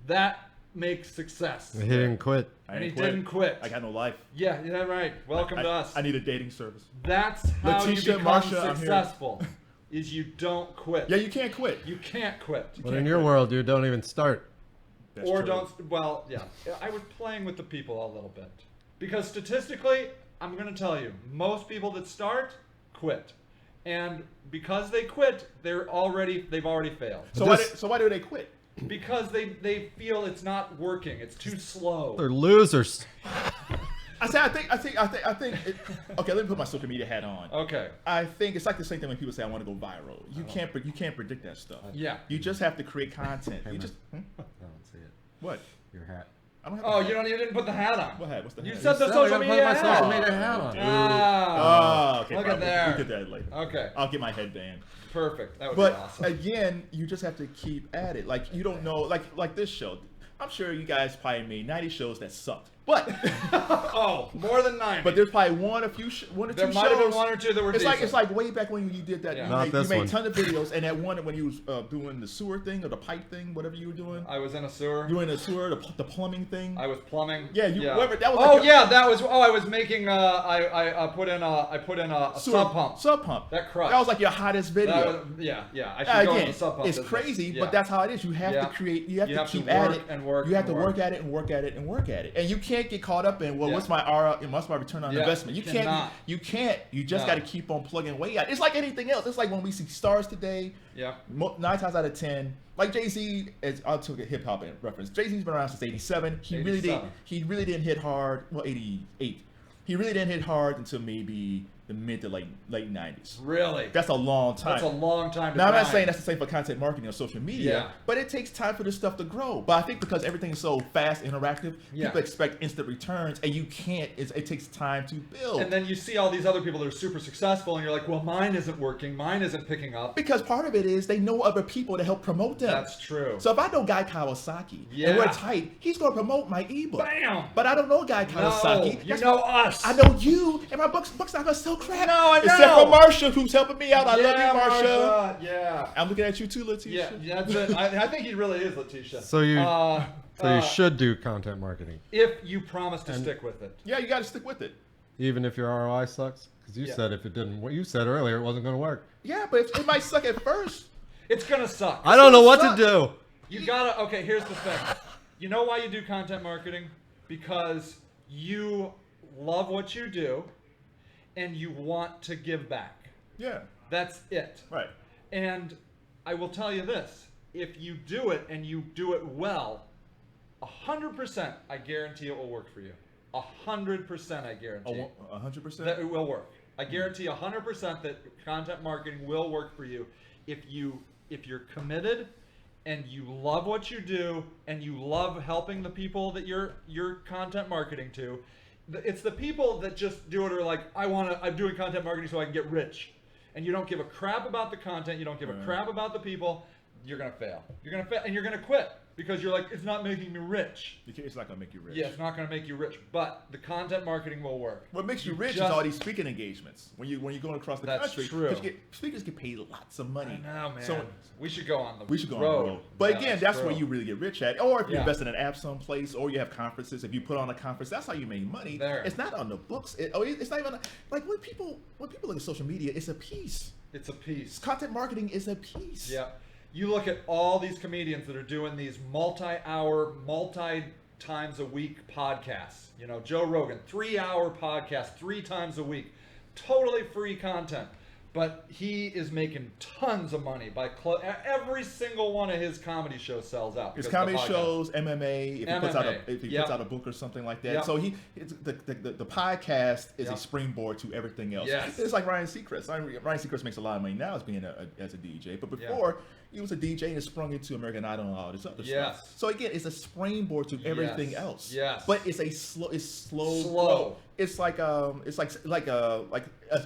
That makes success. He didn't quit. I And he didn't didn't quit. I got no life. Yeah, right. Welcome to us. I need a dating service. That's how you Letitia, become Marsha, I'm here. successful. Is you don't quit. Yeah, you can't quit. You can't quit. But can't in your quit. world, you don't even start. That's Or true. don't. Well, yeah. I was playing with the people a little bit because statistically, I'm going to tell you, most people that start quit, and because they quit, they've already failed. So why do they quit? Because they feel it's not working. It's too slow. They're losers. I think. Okay, let me put my social media hat on. Okay. I think it's like the same thing when people say I want to go viral. You can't predict that stuff. Yeah. You just have to create content. Hey, You man. just I don't see it. what? Your hat. I don't have. Oh, a hat. you didn't put the hat on. What hat? What's the You hat? said the I social gotta media put my hat. social media hat on. Ah. Oh, okay. Look at probably. there. We did that later. Okay. I'll get my headband. Perfect. That would be But awesome. again, you just have to keep at it. Like you don't know, like this show. I'm sure you guys probably made 90 shows that sucked, but Oh, more than 90. but there's probably one or two there shows. might have been one or two that were It's decent. like way back when you did that. Yeah. You Not made, this you made one. tons of videos, and that one when you was doing the sewer thing or the pipe thing, whatever you were doing. I was in a sewer. You were in the sewer, the plumbing thing. I was plumbing. Yeah, whoever- that was Oh like a- yeah, that was. Oh, I was making. I put in a Sewer- sub pump. Sub pump. That crushed. That was like your hottest video. That was, yeah. I should go in Again, the sub pump. it's business. crazy, Yeah. but that's how it is. You have Yeah. to create. You have You to have to keep at work it and work You have and to work work. at it and work at it and work at it, and you can't get caught up in Yeah. what's my return on Yeah, investment. you You cannot. can't. You just No. got to keep on plugging away at it. It's like anything else. It's like when we see stars today. Yeah. 9 times out of 10, like Jay-Z, I'll take a hip hop reference. Jay-Z's been around since '87. He really 87. didn't hit hard. Well, '88. He really didn't hit hard until maybe the mid to late '90s. Really. That's a long time. That's a long time to Now, I'm not grind. saying that's the same for content marketing or social media, Yeah. but it takes time for this stuff to grow. But I think because everything is so fast, interactive, Yeah. people expect instant returns, and you can't. It takes time to build. And then you see all these other people that are super successful, and you're like, well, mine isn't working. Mine isn't picking up. because part of it is they know other people to help promote them. That's true. So if I know Guy Kawasaki Yeah. and we're tight, he's going to promote my ebook. Bam! But I don't know Guy No, Kawasaki. you Guess know what? us. I know you, and my book's not going to sell crap. No, I Except know. for Marsha, who's helping me out. I love Yeah, you, Marsha. Yeah. I'm looking at you too, Letitia. Yeah, that's it. I think he really is Letitia. So you Uh, should do content marketing, if you promise to stick with it. Yeah, you got to stick with it. even if your ROI sucks. Because you Yeah. said if it didn't, what you said earlier, it wasn't going to work. Yeah, but it might suck at first. It's gonna suck. I don't know what suck. to do. You gotta. Okay, here's the thing. You know why you do content marketing? Because you love what you do, and you want to give back. Yeah, That's it. right. And I will tell you this: if you do it and you do it well, 100%, I guarantee it will work for you. 100%, I guarantee. 100%. That it will work. I guarantee 100% that content marketing will work for you if you're committed and you love what you do and you love helping the people that you're content marketing to. It's the people that just do it are like, I'm doing content marketing so I can get rich. And you don't give a crap about the content, you don't give a crap about the people, you're gonna fail. You're gonna fail and you're gonna quit because you're like, it's not making me rich. It's not gonna make you rich. Yeah, it's not gonna make you rich, but the content marketing will work. What makes you rich is just- all these speaking engagements. When you're going across the That's country, true. 'cause speakers get paid lots of money. I know, man. So we should go on the we should go road. on the road. But Yeah, again, that's true. where you really get rich at. Or if you Yeah. invest in an app someplace, or you have conferences. If you put on a conference, that's how you make money. There. It's not on the books. It's not even like when people look at social media, it's a piece. It's a piece. Content marketing is a piece. Yeah. You look at all these comedians that are doing these multi-hour, multi-times a week podcasts. You know, Joe Rogan, 3-hour podcast, 3 times a week. Totally free content. But he is making tons of money by every single one of his comedy shows sells out. His because of the comedy podcast. shows, MMA. If he puts out MMA. if he Yep. puts out a book or something like that, Yep. so the podcast is Yep. a springboard to everything else. Yes. It's like Ryan Seacrest. Ryan Seacrest makes a lot of money now as being as a DJ, but Yeah. before, He was a DJ and sprung into American Idol and all this other Yes. stuff. So again, it's a springboard to everything Yes. else. Yes. But it's a slow. It's slow. Slow. growth. It's like an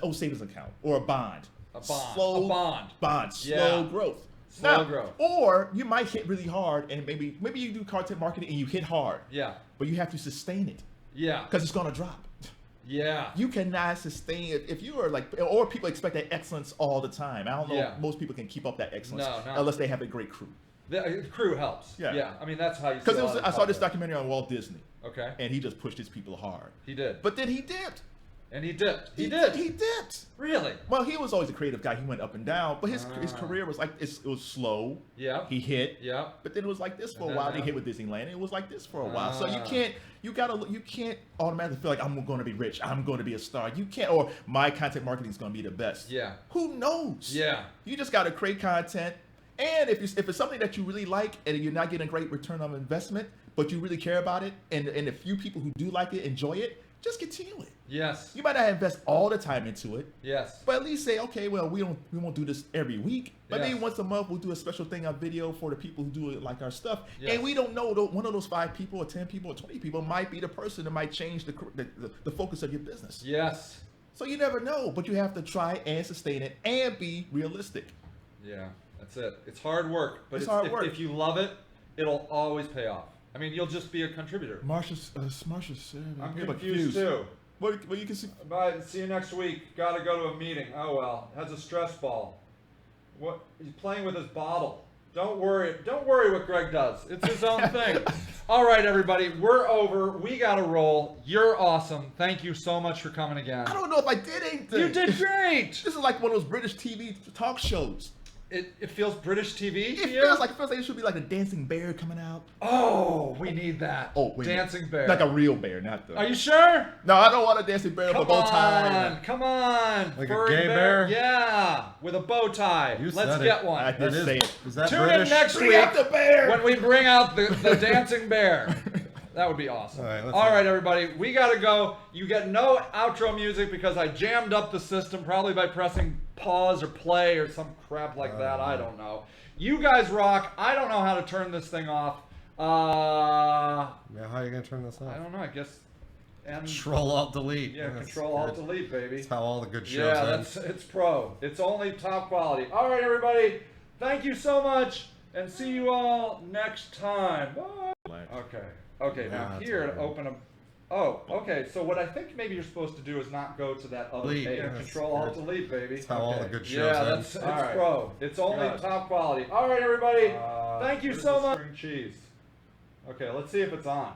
old savings account or a bond. A bond. Slow A bond. Bond. Yeah. Slow growth. Slow growth. Or you might hit really hard, and maybe you do content marketing and you hit hard, Yeah. but you have to sustain it Yeah. because it's gonna drop. Yeah. You cannot sustain it if you are like, or people expect that excellence all the time. I don't know Yeah. if most people can keep up that excellence No. unless they have a great crew. The crew helps. Yeah. Yeah. I mean, that's how you. Because see a lot of I saw this podcasts. documentary on Walt Disney, Okay. and he just pushed his people hard. He did. But then he dipped. And he dipped. He He did. dipped. Really? Well, he was always a creative guy. He went up and down, but his Ah. career was like it was slow. Yeah. He hit. Yeah. But then it was like this for And a then while. They now- hit with Disneyland. It was like this for a while. So Ah. you can't automatically feel like I'm going to be rich. I'm going to be a star. You can't. Or my content marketing is going to be the best. Yeah. Who knows? Yeah. You just got to create content. And if it's something that you really like and you're not getting a great return on investment, but you really care about it, and the few people who do like it enjoy it, just continue it. Yes. You might not invest all the time into it, Yes. but at least say, okay, well, we won't do this every week, but Yes. maybe once a month we'll do a special thing on video for the people who do it like our stuff. Yes. And we don't know, one of those 5 people or 10 people or 20 people might be the person that might change the focus of your business. Yes. So you never know, but you have to try and sustain it and be realistic. Yeah. That's it. It's hard work, but It's hard if, work. if you love it, it'll always pay off. I mean, you'll just be a contributor. Marsha, I'm confused too. What you can see? Bye. See you next week. Gotta go to a meeting. Oh well. Has a stress ball. What? He's playing with his bottle. Don't worry. Don't worry what Greg does. It's his own thing. All right, everybody. We're over. We gotta roll. You're awesome. Thank you so much for coming again. I don't know if I did anything. You did great. This is like one of those British TV talk shows. It feels British TV to It you? feels like it should be like a dancing bear coming out. Oh, we need that. Oh, wait. Dancing bear. Like a real bear, not the. Are you sure? No, I don't want a dancing bear with a Come bow tie. on, come on. Like a Furry gay bear? Yeah, with a bow tie. You Let's said get it. one. I did That say is, it. is that Tune British? in next Bring week out the bear. when we bring out the dancing bear. That would be awesome. All right, let's All go. right, everybody, we gotta go. You get no outro music because I jammed up the system, probably by pressing pause or play or some crap like that. I don't know. You guys rock. I don't know how to turn this thing off. Yeah, how are you gonna turn this I off? don't know. I guess. And Control Alt Delete. yeah, That's Control Alt good. Delete, baby. That's how all the good shows Yeah, end. it's pro. It's only top quality. All right, everybody. Thank you so much, and see you all next time. Bye. Okay. Okay. Now Yeah, that's here to okay. open a. Oh, okay. So what I think maybe you're supposed to do is not go to that other Delete, page. yeah, Control that's Alt Delete, baby. That's how all the Okay. good shows Yeah, end. that's it's All right. pro. It's only Good. top quality. All right, everybody. Thank you what is so this? much. String cheese. Okay, let's see if it's on.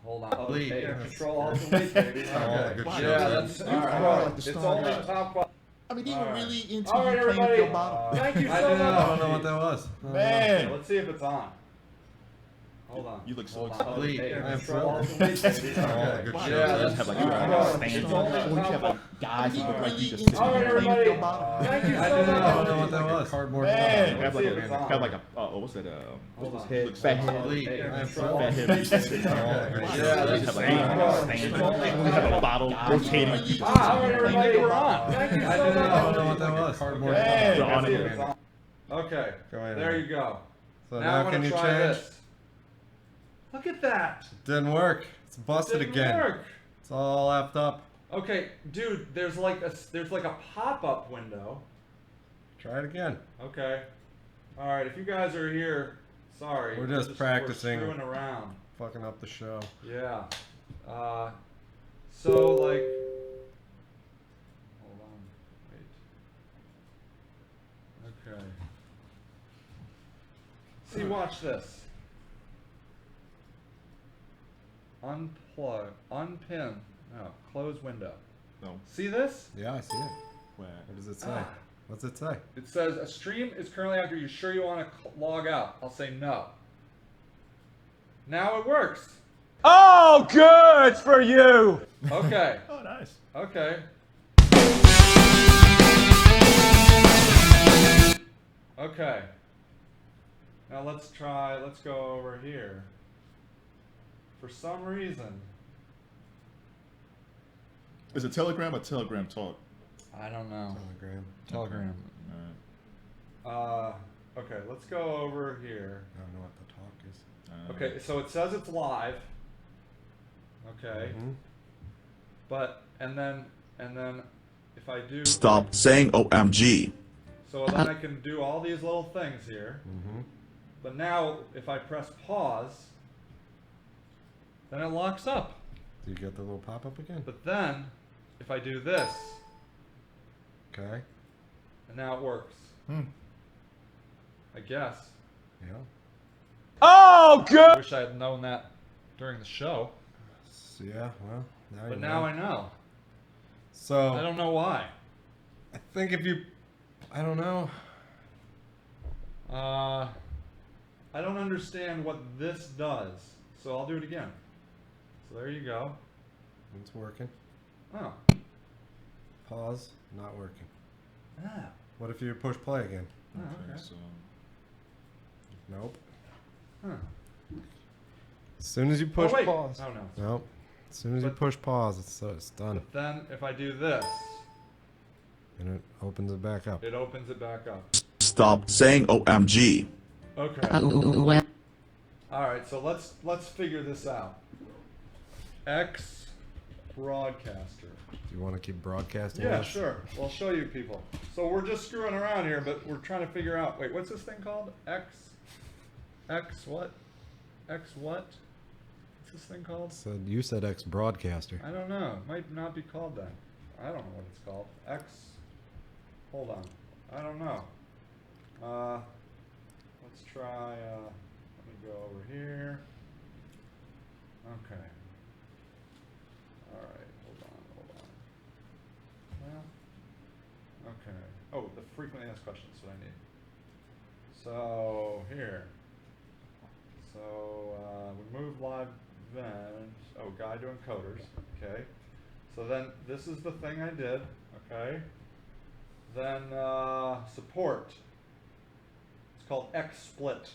Hold on. Delete, Okay, yeah. Control Alt Delete, baby. That's how all the Okay. good Wow. shows Yeah, end. that's You all are right. like the It's star only God. top quality. I mean, you All were right. really into All right, you playing with everybody. your bottle. Thank you I so didn't know. I much. don't know what that was. Man. Let's see if it's on. Hold on. You look so Hold on. excited. Delete. Okay, I am Control Alt thrilled. Delete, baby. That's how all the Okay. good Wow. shows Yeah, end. that's have like all you right. have It's stands only on, or you top have like guys who look like you just All sitting right, there playing with everybody. your bottle. Thank you I so didn't know. I don't know much. what that was. Cardboard Man, box. have Let's like see if it's on. what's that? Hold on. Head, fat head. Delete. Okay, I am Control thrilled. Fat head. That's how all the good Wow. shows Yeah, end. that's have all like right. stand. It's only We have a bottle rotating. You just Ah, all right, playing with everybody, your we're on. bottle. Thank you I so didn't know. I don't know much. what that was. Cardboard Man. box. Let's see if it's on. Okay, Go ahead. there you go. So Now I'm now gonna can you try change? this. Look at that. Didn't work. It's busted Didn't again. work. It's all effed up. Okay, dude, there's like a pop-up window. Try it again. Okay. All right, if you guys are here, sorry. We're just practicing. We're screwing around. Fucking up the show. Yeah. So like. Hold on. Wait. Okay. See, watch this. Unplug. Unpin. No. Close window. No. See this? Yeah, I see it. Where? What does it say? Ah. What's it say? It says a stream is currently active. Are you sure you want to log out? I'll say no. Now it works. Oh, good for you. Okay. Oh, nice. Okay. Okay. Now let's go over here. For some reason, Is it Telegram or Telegram Talk? I don't know. Telegram. Telegram. Okay, let's go over here. I don't know what the talk is. Okay, so it says it's live. Okay. Mhm. But and then if I do Stop saying OMG. so then I can do all these little things here. Mhm. But now if I press pause, then it locks up. Do you get the little pop-up again? But then if I do this, Okay. and now it works. I guess. Yeah. Oh, I good. wish I had known that during the show. So, yeah. Well, now But you now know. I know. So I don't know why. I think if you, I don't know. I don't understand what this does. So I'll do it again. So there you go. It's working. Oh. Pause. Not working. Ah. What if you push play again? Oh, okay. So Nope. Huh. As soon as you push oh, wait. pause. Oh no. Nope. As soon as you But- push pause, it's done, But then if I do this, and it opens it back up. it opens it back up. Stop saying OMG. Okay. All right. So let's figure this out. X broadcaster. Do you want to keep broadcasting? Yeah, this? sure. We'll show you people. So we're just screwing around here, but we're trying to figure out. Wait, what's this thing called? X what? X what? What's this thing called? So you said X broadcaster. I don't know. It might not be called that. I don't know what it's called. X. Hold on. I don't know. Let's try. Let me go over here. Okay. All right. Hold on. Well. Okay. Oh, the frequently asked questions. That's what I need. So here. So remove live events. Oh, guide to encoders. Okay. So then this is the thing I did. Okay. Then support. It's called XSplit.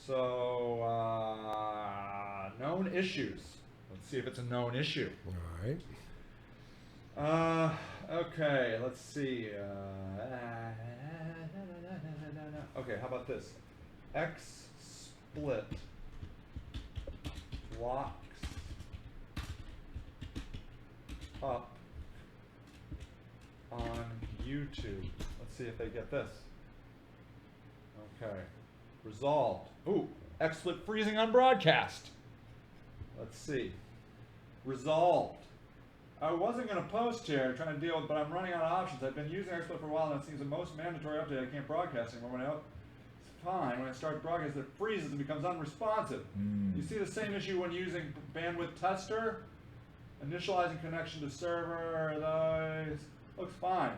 So known issues. Let's see if it's a known issue. All right. Okay, let's see. Okay, how about this? XSplit locks up on YouTube. Let's see if they get this. Okay. Resolved. Ooh, XSplit freezing on broadcast. Let's see. Resolved. I wasn't going to post here trying to deal with, but I'm running out of options. I've been using XSplit for a while, and it seems the most mandatory update. I can't broadcast anymore. It's fine. When I start broadcasting, it freezes and becomes unresponsive. You see the same issue when using bandwidth tester? Initializing connection to server, those looks fine.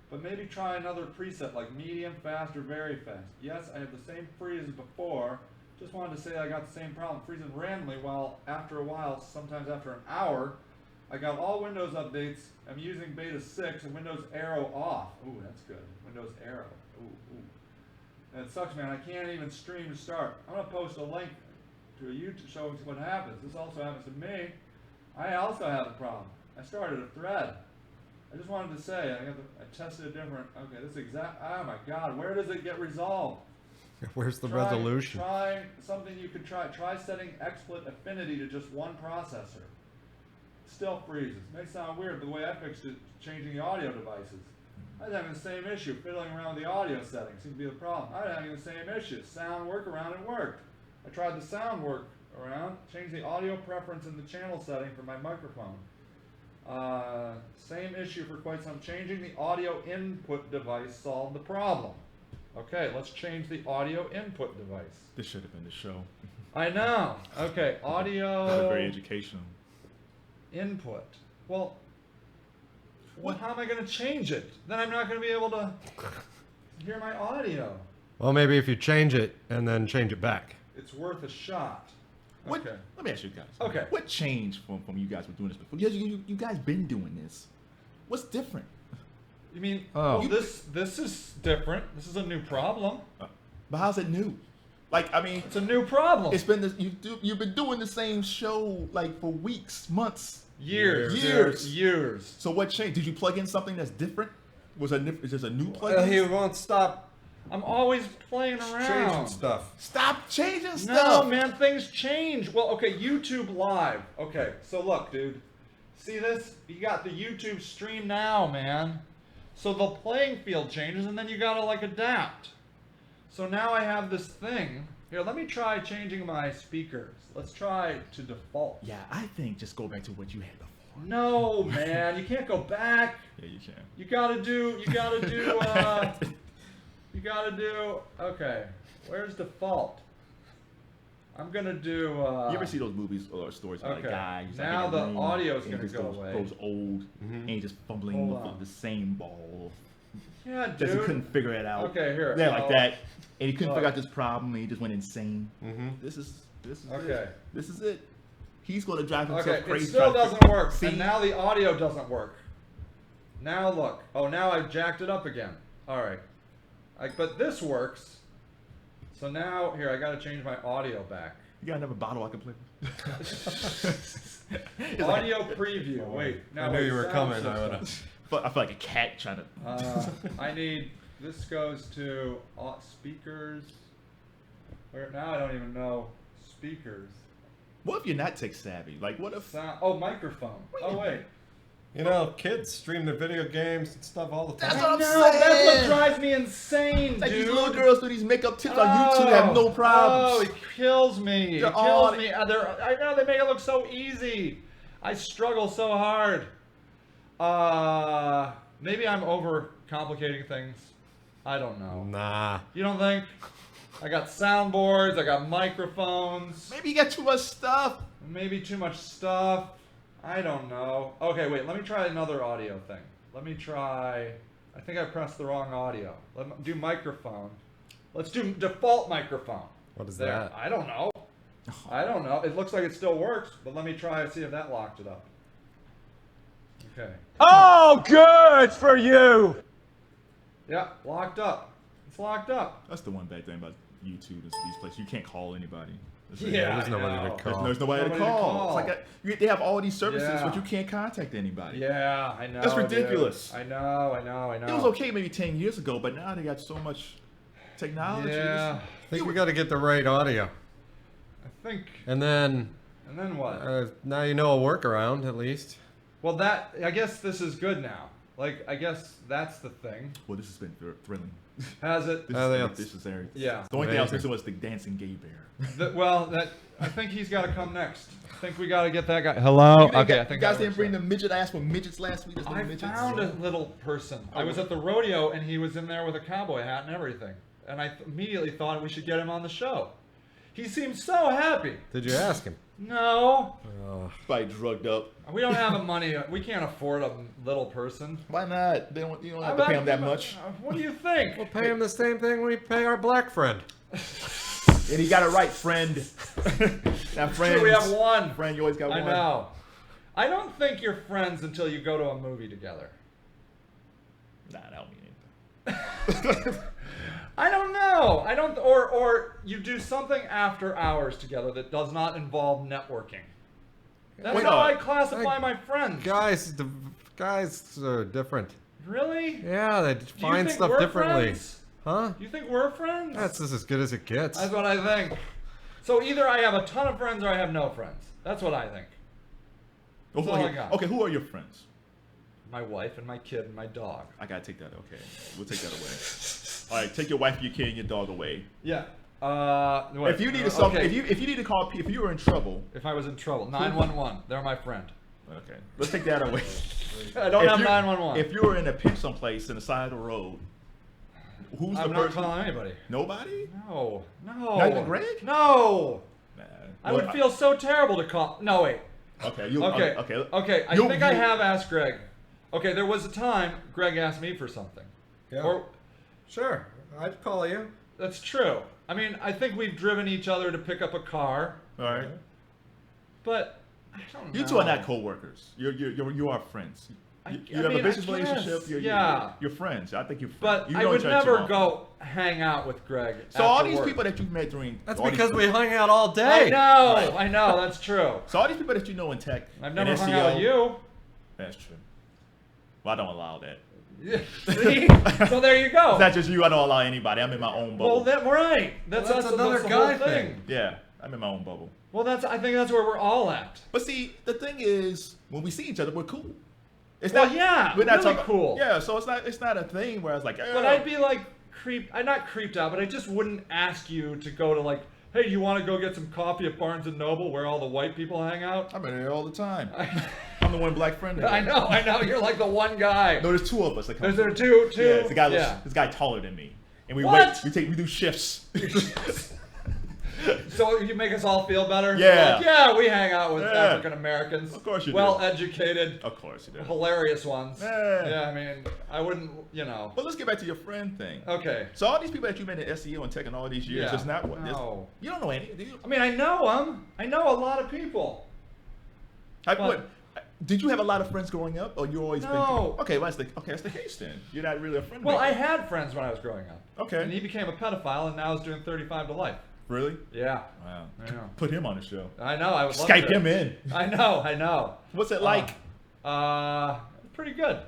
But maybe try another preset like medium, fast, or very fast. Yes, I have the same freeze as before. Just wanted to say I got the same problem freezing randomly while after a while, sometimes after an hour, I got all Windows updates. I'm using beta 6 and Windows Arrow off. Ooh, that's good. Windows Arrow. Ooh. And it sucks, man. I can't even stream to start. I'm going to post a link to a YouTube showing what happens. This also happens to me. I also have a problem. I started a thread. I just wanted to say, I tested a different, okay, this exact, oh my God, where does it get resolved? Where's the resolution? Try something you could try. Try setting XSplit affinity to just one processor. Still freezes. May sound weird, but the way I fixed it, changing the audio devices. I was having the same issue. Fiddling around with the audio settings seemed to be the problem. I was having the same issue. Sound workaround, it worked. I tried the sound workaround, changed the audio preference in the channel setting for my microphone. Same issue for quite some. Changing the audio input device solved the problem. Okay, let's change the audio input device. this should have been the show. I know. Okay, Very audio educational. input. Well, how am I going to change it? Then I'm not going to be able to hear my audio. Well, maybe if you change it and then change it back. It's worth a shot. What? Okay. Let me ask you guys. Okay. What changed from you guys were doing this before? You guys been doing this. What's different? You mean? Oh. Well, this is different. This is a new problem. But how's it new? Like, I mean, It's a new problem. it's been this. You've been doing the same show like for weeks, months, years. So what changed? Did you plug in something that's different? Is this a new Well, he plugin? won't stop I'm always playing Changing around. stuff. Stop changing No, stuff. man, things change. Well, okay, YouTube Live. Okay, so look, dude. See this? You got the YouTube stream now, man. So the playing field changes, and then you gotta, like, adapt. So now I have this thing. Here, let me try changing my speakers. Let's try to default. Yeah, I think just go back to what you had before. No, man, you can't go back. Yeah, you can. You gotta do, okay, where's default? I'm gonna do, You ever see those movies or stories about okay. a guy? He's Now like in a the ring, audio's and gonna he just go goes, away. goes old, and he's just fumbling Hold with on. the same ball. yeah, Just he dude. couldn't figure it out. Okay, here. Yeah, like Oh. that. And he couldn't Look. figure out this problem, and he just went insane. Mm-hmm. This is Okay. it. This is it. He's gonna drive himself Okay, crazy. it still trying to doesn't work, See? and now the audio doesn't work. Now look. Oh, now I've jacked it up again. All right. But this works. So now, here, I gotta change my audio back. You got another bottle I can play with? It's like- Audio preview. Wait. Now I knew wait, you were sound coming. system. I would have. I feel like a cat trying to. I need, this goes to speakers. Where, now I don't even know speakers. What if you're not tech savvy? Like, what if? Sound, oh, microphone. Oh, wait. You know, kids stream their video games and stuff all the time. That's what I'm No, that's what saying. drives me insane, Like dude. these little girls do these makeup tips on YouTube that have no Oh, problems. it kills me. It They're kills all- me. I know they make it look so easy. I struggle so hard. Maybe I'm over complicating things. I don't know. Nah. You don't think? I got soundboards. I got microphones. Maybe you got too much stuff. Maybe too much stuff. I don't know. Okay, wait. Let me try another audio thing. Let me try. I think I pressed the wrong audio. Let me do microphone. Let's do default microphone. What is There. that? I don't know. I don't know. It looks like it still works, but let me try and see if that locked it up. Okay. Oh, good for you. Yeah, locked up. It's locked up. That's the one bad thing about YouTube is these places. You can't call anybody. That's it. Yeah, there's I nobody know. to call. There's nobody to Nobody to call. call. It's like they have all these services, Yeah. but you can't contact anybody. Yeah, I know. That's dude. ridiculous. I know. It was okay maybe 10 years ago, but now they got so much technology. Yeah, I think we got to get the right audio, I think. and then what? now you know a workaround at least. Well, I guess this is good now. Like, I guess that's the thing. Well, this has been thrilling. Has it? This is everything. Yeah. The only thing I was Amazing. missing was the dancing gay bear. I think he's got to come next. I think we got to get that guy. Hello. Okay, I think you guys that didn't bring works the midget ass from midgets last week. There's no I midgets. found a little person. I was at the rodeo and he was in there with a cowboy hat and everything. And I immediately thought we should get him on the show. He seemed so happy. Did you ask him? No, Probably drugged up. we don't have the money. We can't afford a little person. Why not? You don't have to pay him that much. What do you think? We'll pay him the same thing we pay our black friend. And he got it right, friend. Now, friend. Sure, we have one. Friend, you always got I one. know. I don't think you're friends until you go to a movie together. Nah, that don't mean anything. I don't know. I don't, or you do something after hours together that does not involve networking. That's Wait, how no. I classify my friends. Guys are different. Really? Yeah, they Do you find think stuff we're differently. friends? Huh? Do you think we're friends? That's just as good as it gets. That's what I think. So either I have a ton of friends or I have no friends. That's what I think. That's all I got. Okay, who are your friends? My wife and my kid and my dog. I gotta take that. Okay, we'll take that away. All right, take your wife, your kid, and your dog away. Yeah. Wait, If you needed something, okay. if you need to call, if you were in trouble, If I was in trouble, 911. They're my friend. okay, let's take that away. I don't If have you- 911. If you were in a pinch someplace in the side of the road, who's I'm the not person? calling anybody. Nobody? No. No. Not even Greg? No. Nah. I would feel so terrible to call. No, wait. Okay. You, Okay. Okay. Okay. I You- think I you- have asked Greg. Okay, there was a time Greg asked me for something. Yeah. Or Sure, I'd call you. that's true. I mean, I think we've driven each other to pick up a car, All right. but I don't know. You two are not co-workers. You are friends. You have a mean, business I relationship. guess, You're, yeah. you're friends. I think you're friends. But You I know would each other too never often. go hang out with Greg. So all after these work. people that you've met during That's all because these, we hung out all I day. know. Right. I know. That's true. So all these people that you know in tech, I've never and hung out with SEO, you. That's true. Well, I don't allow that. See? So there you go. It's not just you. I don't allow anybody. I'm in my own bubble. Well, right. That's another the guy whole thing. Yeah, I'm in my own bubble. Well, I think that's where we're all at. But see, the thing is, when we see each other, we're cool. It's Well, not. yeah, we're not really talking, cool. Yeah, so it's not a thing where I was like, But I'd be like I'm not creeped out, but I just wouldn't ask you to go to like, hey, you want to go get some coffee at Barnes and Noble where all the white people hang out? I'm in there all the time. I'm the one black friend. There. I know. You're like the one guy. No, there's two of us. That come Is there through. two? Yeah, it's a guy. Yeah. This guy taller than me, and we What? wait. We do shifts. So you make us all feel better? Yeah. Like, yeah, we hang out with Yeah. African Americans. Of course you do. Well educated, Of course you do. hilarious ones. Yeah. I mean, I wouldn't, But let's get back to your friend thing. Okay. So all these people that you met in SEO and tech and all these years, Yeah. it's not what. No. You don't know any, do you? I mean, I know them. I know a lot of people. What? Did you have a lot of friends growing up, or you always No. been? Okay, well, that's the case then. You're not really a friend. Well, I maker. had friends when I was growing up. Okay. And he became a pedophile, and now he's doing 35 to life. Really? Yeah. Wow. I know. Put him on the show. I know. I would love Skype to. him in. I know. What's it like? Pretty good.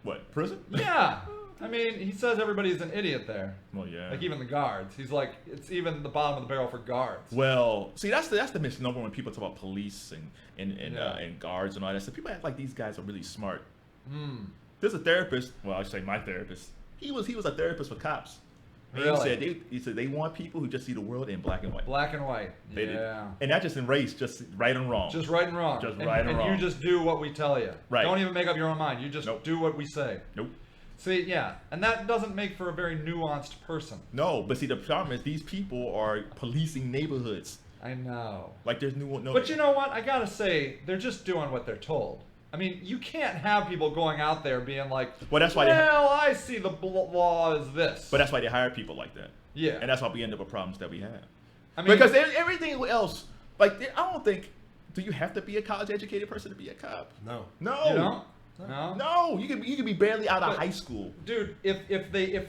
What, prison? Yeah. I mean, he says everybody's an idiot there. Well, yeah. Like even the guards. He's like, it's even the bottom of the barrel for guards. Well, see, that's the misnomer when people talk about police and Yeah. and guards and all that stuff. People act like these guys are really smart. Hmm. There's a therapist. Well, I should say my therapist. He was a therapist for cops. And Really? he said they want people who just see the world in black and white. Black and white. They did. Yeah. And not just in race, just right and wrong. Just right and wrong. Just right and and wrong. you just do what we tell you. Right. Don't even make up your own mind. You just Nope. do what we say. Nope. See, yeah. And that doesn't make for a very nuanced person. No, but see, the problem is these people are policing neighborhoods. I know. Like there's no. But you know what? I gotta say, they're just doing what they're told. I mean, you can't have people going out there being like, Well, that's why they- well, I see the law is this. But that's why they hire people like that. yeah. And that's why we end up with problems that we have. I mean, Because everything else, like I don't think. Do you have to be a college educated person to be a cop? No. No. you know? No? No, you can be barely out of But- high school. Dude, if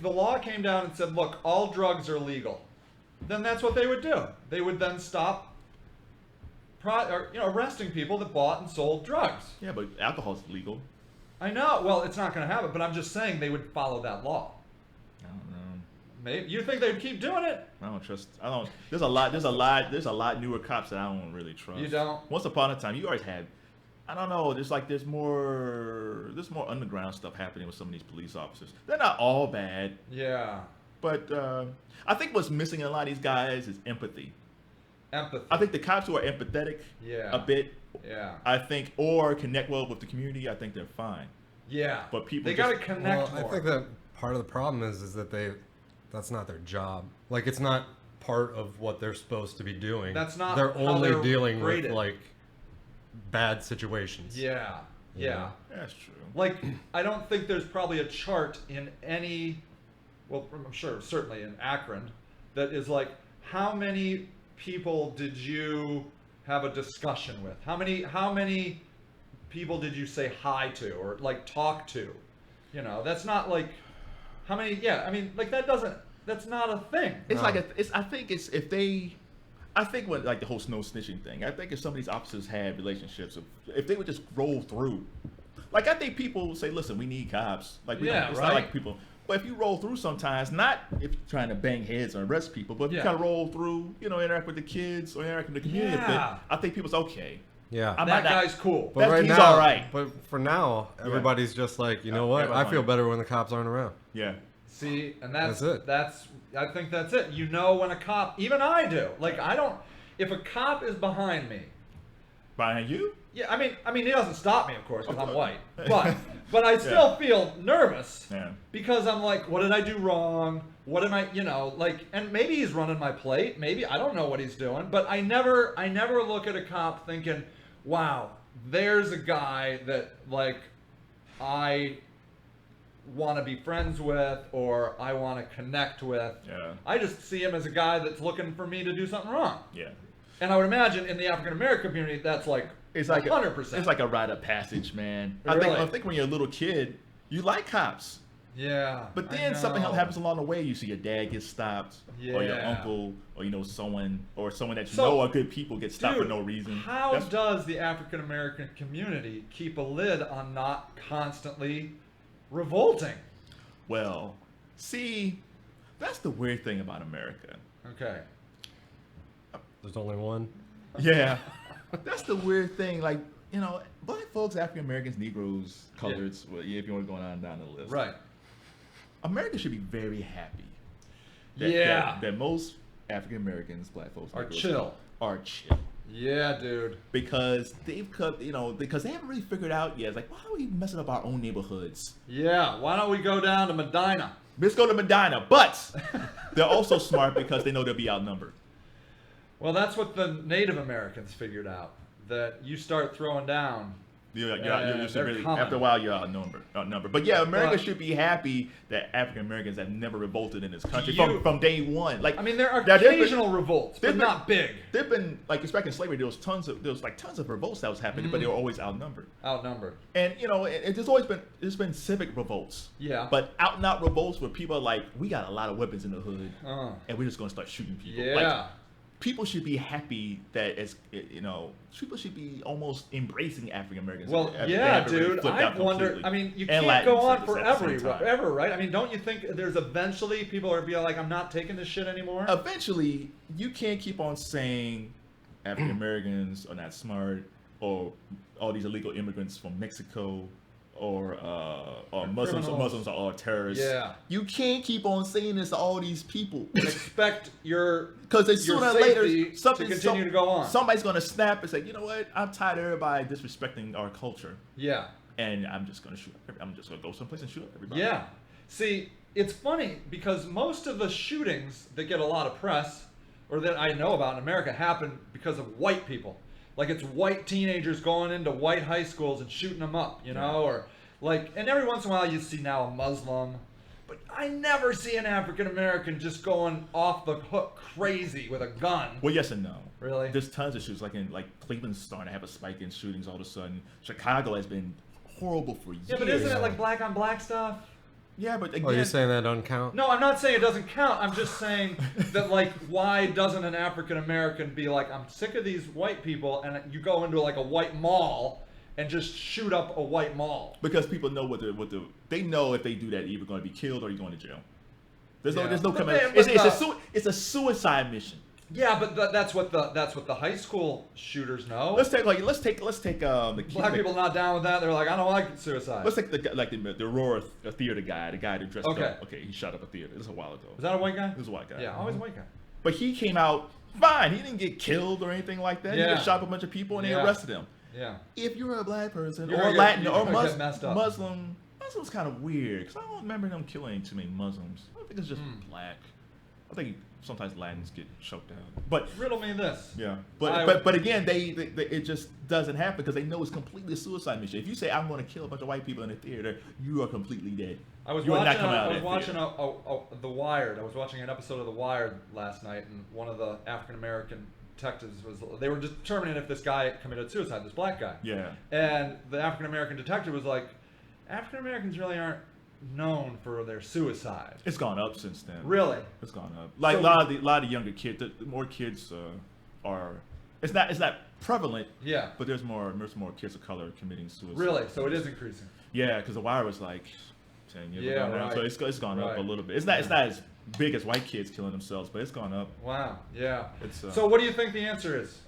the law came down and said, look, all drugs are legal, then that's what they would do. They would then stop arresting people that bought and sold drugs. Yeah, but alcohol's legal. I know. Well, it's not going to happen, but I'm just saying they would follow that law. I don't know. Maybe you think they'd keep doing it? I don't trust. I don't. There's a lot newer cops that I don't really trust. You don't? Once upon a time, you always had. I don't know. There's more underground stuff happening with some of these police officers. They're not all bad, Yeah. but I think what's missing in a lot of these guys is empathy. Empathy. I think the cops who are empathetic, Yeah. a bit, Yeah. I think, or connect well with the community, I think they're fine. Yeah. But people they got to just- connect Well, more. I think that part of the problem is that that's not their job. Like it's not part of what they're supposed to be doing. That's not They're how only they're dealing graded. with like bad situations. Yeah. Yeah. That's true. Like, I don't think there's probably a chart in any, well, I'm sure, certainly in Akron, that is like, how many people did you have a discussion with? How many people did you say hi to or like talk to? You know, that's not like, how many, yeah, I mean, like that's not a thing. It's No. like I think what like the whole snow snitching thing. I think if some of these officers had relationships, if they would just roll through, like I think people say, listen, we need cops. Like we Yeah, don't, it's right. not like people. But if you roll through sometimes, not if you're trying to bang heads or arrest people, but if you Yeah. kind of roll through, interact with the kids or interact with the community, a bit, Yeah. I think people's okay. Yeah. I'm That not- guy's cool. But That's- right he's now, all right. But for now, everybody's just like, you know what? everybody's I feel fine. better when the cops aren't around. Yeah. See, and that's That's it. I think that's it. You know when a cop, even I do. Like if a cop is behind me, Behind you? yeah, I mean, he doesn't stop me, of course, because I'm white. But I still feel nervous Yeah. because I'm like, what did I do wrong? What am I, and maybe he's running my plate. Maybe I don't know what he's doing. But I never look at a cop thinking, wow, there's a guy that like I want to be friends with or I want to connect with. Yeah. I just see him as a guy that's looking for me to do something wrong. Yeah. And I would imagine in the African American community, that's like It's like 100%. It's like a rite of passage, man. Really? I think when you're a little kid, you like cops. yeah. But I then something know. happens along the way. You see your dad get stopped, or your Yeah. uncle, or someone that you So, know are good people get stopped Dude, for no reason. How That's- does the African American community keep a lid on not constantly Revolting. Well, see, that's the weird thing about America. Okay. There's only one. Yeah, that's the weird thing. Like, you know, black folks, African Americans, Negroes, coloreds, well, yeah, if you want to go on down the list. Right. America should be very happy. Yeah. That most African Americans, black folks, Are Negroes, chill. Are chill. Yeah, dude. Because they've cut, you know, because they haven't really figured out yet. It's like, why are we messing up our own neighborhoods? Yeah. Why don't we go down to Medina? Let's go to Medina. But they're also smart because they know they'll be outnumbered. Well, that's what the Native Americans figured out. That you start throwing down. You're they're really, coming. after a while, you're outnumbered. But yeah, America But- should be happy that African Americans have never revolted in this country You- from day one. Like, I mean, there are there've been- occasional revolts, but there've been- not big. There've been, like, back in slavery, there was tons of revolts that was happening, but they were always outnumbered. Outnumbered. And you know, there's been civic revolts. Yeah. But out and out revolts where people are like, we got a lot of weapons in the hood, and we're just gonna start shooting people. Yeah. Like, people should be happy that people should be almost embracing African Americans. Well, yeah, dude. I've wondered. I mean, you And can't go on Latins at the same time. forever, right? I mean, don't you think there's eventually people are be like, I'm not taking this shit anymore? Eventually, you can't keep on saying African Americans are not smart, or all these illegal immigrants from Mexico, or Muslims. criminals. Muslims are all terrorists. Yeah. You can't keep on saying this to all these people. And expect your Because your sooner or later, safety something to continue to go on. Somebody's gonna snap and say, you know what? I'm tired of everybody disrespecting our culture, Yeah. and I'm just gonna shoot. I'm just gonna go someplace and shoot up everybody. Yeah. See, it's funny because most of the shootings that get a lot of press or that I know about in America happen because of white people. Like it's white teenagers going into white high schools and shooting them up, you know, or like, and every once in a while you see now a Muslim, but I never see an African American just going off the hook crazy with a gun. Well, yes and no. Really? There's tons of shootings. Like Cleveland's starting to have a spike in shootings all of a sudden. Chicago has been horrible for years. Yeah, but isn't it like black on black stuff? Yeah, but again, Oh, you're saying that doesn't count? No, I'm not saying it doesn't count. I'm just saying that, like, why doesn't an African American be like, I'm sick of these white people, and you go into like a white mall and just shoot up a white mall? because people know they know if they do that, you're either going to be killed or you're going to jail. There's no But coming. man, It's a suicide mission. Yeah, but that's what the high school shooters know. Let's take the kid, Black people not down with that. They're like, I don't like suicide. Let's take the Aurora theater guy, the guy that dressed Okay. up. Okay, he shot up a theater. This is a while ago. Is that a white guy? This was a white guy. Yeah, always a white guy. But he came out fine. He didn't get killed or anything like that. He Yeah. just shot up a bunch of people and they Yeah. arrested him. Yeah. If you're a black person You're or gonna Latin get- or you're gonna get messed up. Muslim's kind of weird because I don't remember them killing too many Muslims. I don't think it's just black. I think sometimes Latins get choked out. But Riddle me this. yeah, I- but again, they it just doesn't happen because they know it's completely a suicide mission. If you say I'm going to kill a bunch of white people in a theater, you are completely dead. I was You are not watching. coming out I of was that watching theater. The Wired. I was watching an episode of The Wired last night, and one of the African American detectives they were determining if this guy committed suicide, this black guy. Yeah. And the African American detective was like, African Americans really aren't known for their suicide. It's gone up since then. Really? It's gone up. Like So- a lot of the younger kids, the more kids are. It's not prevalent. Yeah. But there's more kids of color committing suicide. Really? So it is increasing. Yeah, because The Wire was like 10 years Yeah, ago now, right. so it's gone up Right. a little bit. It's not as big as white kids killing themselves, but it's gone up. Wow. Yeah. It's, So what do you think the answer is?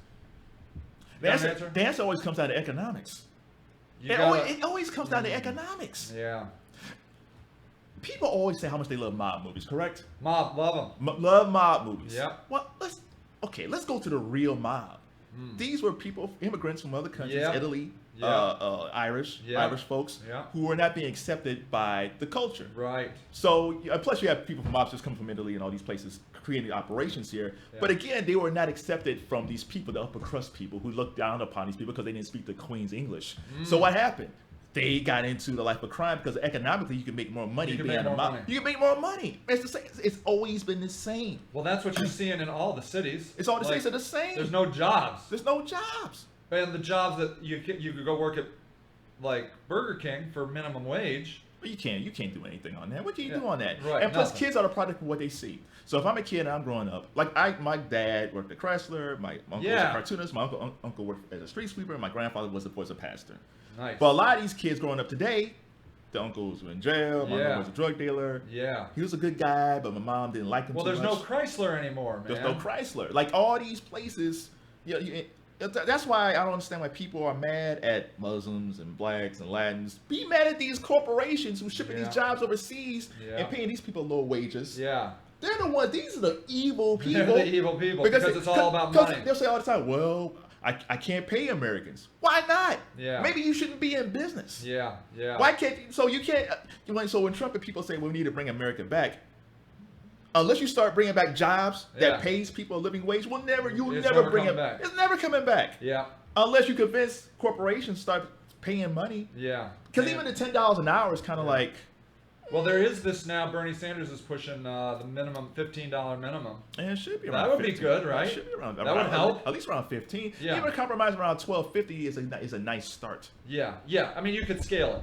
The Got an answer always comes out of economics. You It gotta- always comes down to economics. Yeah. People always say how much they love mob movies, correct? Mob, love them. Love mob movies. Yep. Well, let's go to the real mob. These were immigrants from other countries, Yeah. Italy, Yeah. Irish Yeah. folks, Yeah. who were not being accepted by the culture. Right. So, plus you have people from mobsters coming from Italy and all these places creating operations here. Yeah. But again, they were not accepted from these people, the upper crust people, who looked down upon these people because they didn't speak the Queen's English. So what happened? They got into the life of crime because economically you can make more money. You can being make a more mob. money. You can make more money. It's the same. It's always been the same. Well, that's what you're seeing in all the cities. It's all the same. Like, It's the same. There's no jobs. There's no jobs. And the jobs that you could go work at, like Burger King for minimum wage. But you can't do anything on that. What can you Yeah, do on that? right, And plus, nothing. kids are the product of what they see. So if I'm a kid and I'm growing up, like my dad worked at Chrysler, my uncle Yeah. was a cartoonist, my uncle worked as a street sweeper, and my grandfather was a pastor. Nice. But a lot of these kids growing up today, the uncle's in jail. My Yeah. uncle was a drug dealer. Yeah. He was a good guy, but my mom didn't like him Well, too there's much. no Chrysler anymore, man. There's no Chrysler. Like all these places, that's why I don't understand why people are mad at Muslims and blacks and Latins. Be mad at these corporations who shipping Yeah. these jobs overseas Yeah. and paying these people low wages. Yeah. They're the ones. These are the evil people. They're the evil people because it's all about money. They'll say all the time, "Well, I can't pay Americans. Why not? Yeah. Maybe you shouldn't be in business. Yeah. Yeah. Why can't you? So you can't. So when Trump and people say we need to bring America back, unless you start bringing back jobs Yeah. that pays people a living wage, you'll It's never never bring it coming back. It's never coming back. Yeah. Unless you convince corporations start paying money. Yeah. Because Yeah. even the $10 an hour is kind of like, Well, there is this now. Bernie Sanders is pushing the minimum $15 minimum. it should be That around. would be 15. good, right? It should be around. That would help. At least around 15. Yeah. Even a compromise around 12.50 is a nice start. Yeah. Yeah. I mean, you could scale it.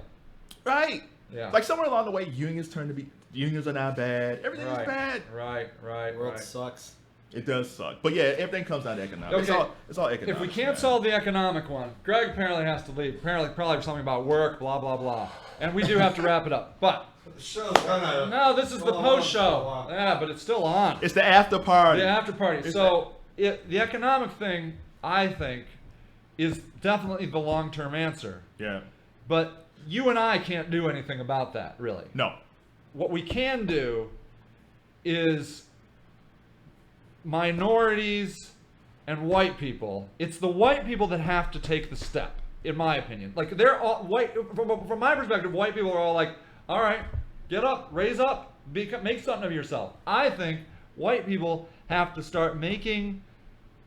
Right. Yeah. Like somewhere along the way, unions are not bad. Everything Right. is bad. Right. World Right. sucks. It does suck. But yeah, everything comes down to economics. Okay. It's all economics. If we can't man. solve the economic one, Greg apparently has to leave. Apparently, probably for something about work, blah blah blah. And we do have to wrap it up. But The show's gonna. no, this is the go on post for a show. while. Yeah, but it's still on. It's the after party. The after party. It's So the economic thing, I think, is definitely the long-term answer. Yeah. But you and I can't do anything about that, really. No. What we can do is minorities and white people. It's the white people that have to take the step, in my opinion. Like they're all white. From my perspective, white people are all like, "All right, get up, raise up, make something of yourself." I think white people have to start making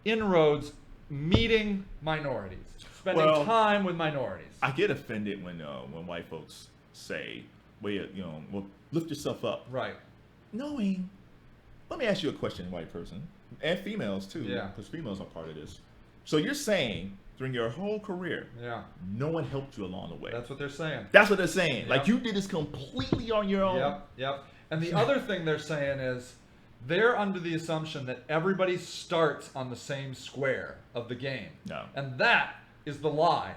inroads, meeting minorities, spending Well, time with minorities. I get offended when white folks say, well, well, lift yourself up. Right. Knowing, let me ask you a question, white person, and females too, Yeah. because females are part of this. So you're saying during your whole career, Yeah. no one helped you along the way. That's what they're saying. That's what they're saying. Yep. Like you did this completely on your own. Yep. And the other thing they're saying is they're under the assumption that everybody starts on the same square of the game. No. And that is the lie.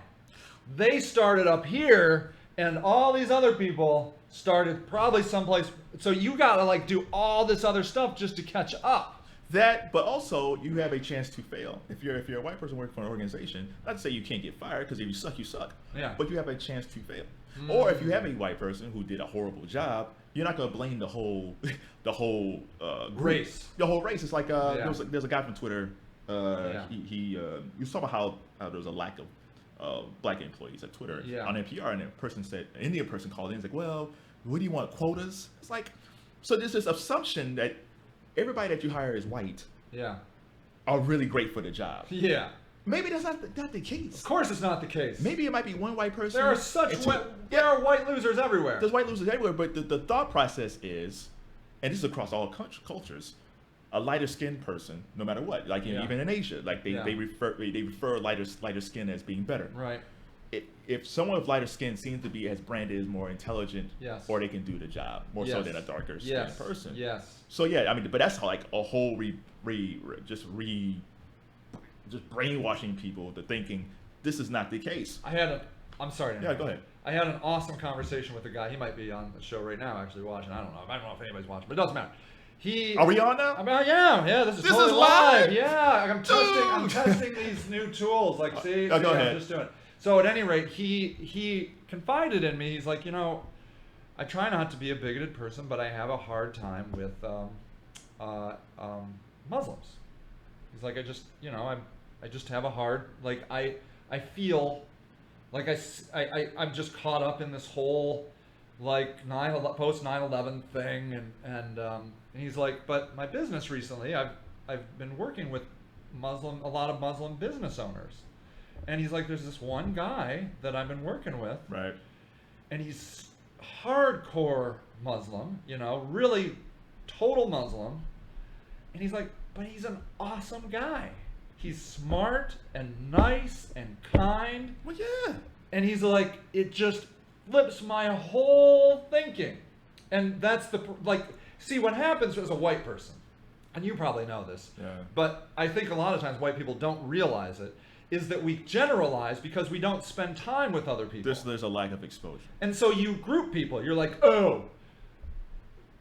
They started up here and all these other people started probably someplace. So you got to like do all this other stuff just to catch up. That, but also you have a chance to fail. If you're a white person working for an organization, not to say you can't get fired because if you suck, you suck. Yeah. But you have a chance to fail. Or if you have a white person who did a horrible job, you're not gonna blame the whole group. Race. The whole race. It's like Yeah. there's a guy from Twitter. Yeah. He you saw how there was a lack of black employees at Twitter Yeah. on NPR, and an Indian person called in. He's like, well, what do you want, quotas? It's like, so there's this assumption that everybody that you hire is white Yeah. are really great for the job. Yeah. Maybe that's not the case. Of course it's not the case. Maybe it might be one white person. There are such and two- there are white losers everywhere. There's white losers everywhere, but the thought process is, and this is across all cultures, a lighter skinned person, no matter what, like Yeah. even in Asia, like they Yeah. refer lighter skin as being better. Right. If someone with lighter skin seems to be as branded as more intelligent, Yes. or they can do the job more so Yes. than a darker skinned Yes. person. Yes. So yeah, I mean, but that's how like a whole just brainwashing people to thinking this is not the case. I'm sorry. to Yeah, interrupt. go ahead. I had an awesome conversation with a guy. He might be on the show right now, actually watching. I don't know if anybody's watching, but it doesn't matter. Are we on now? I mean, yeah. This is This totally is live? Yeah, I'm Dude! testing these new tools. Like, see, go I'm ahead. just doing it. So at any rate, he confided in me. He's like, I try not to be a bigoted person, but I have a hard time with Muslims. He's like, I just have a hard, like, I feel like I'm just caught up in this whole, like, post 9/11 thing, and he's like, but my business recently, I've been working with a lot of Muslim business owners, and he's like, there's this one guy that I've been working with, Right. and he's hardcore Muslim, really total Muslim. And he's like, but he's an awesome guy. He's smart and nice and kind. Well, yeah. And he's like, it just flips my whole thinking. And that's see what happens as a white person, and you probably know this, Yeah. but I think a lot of times white people don't realize it, is that we generalize because we don't spend time with other people. There's a lack of exposure. And so you group people. You're like, oh,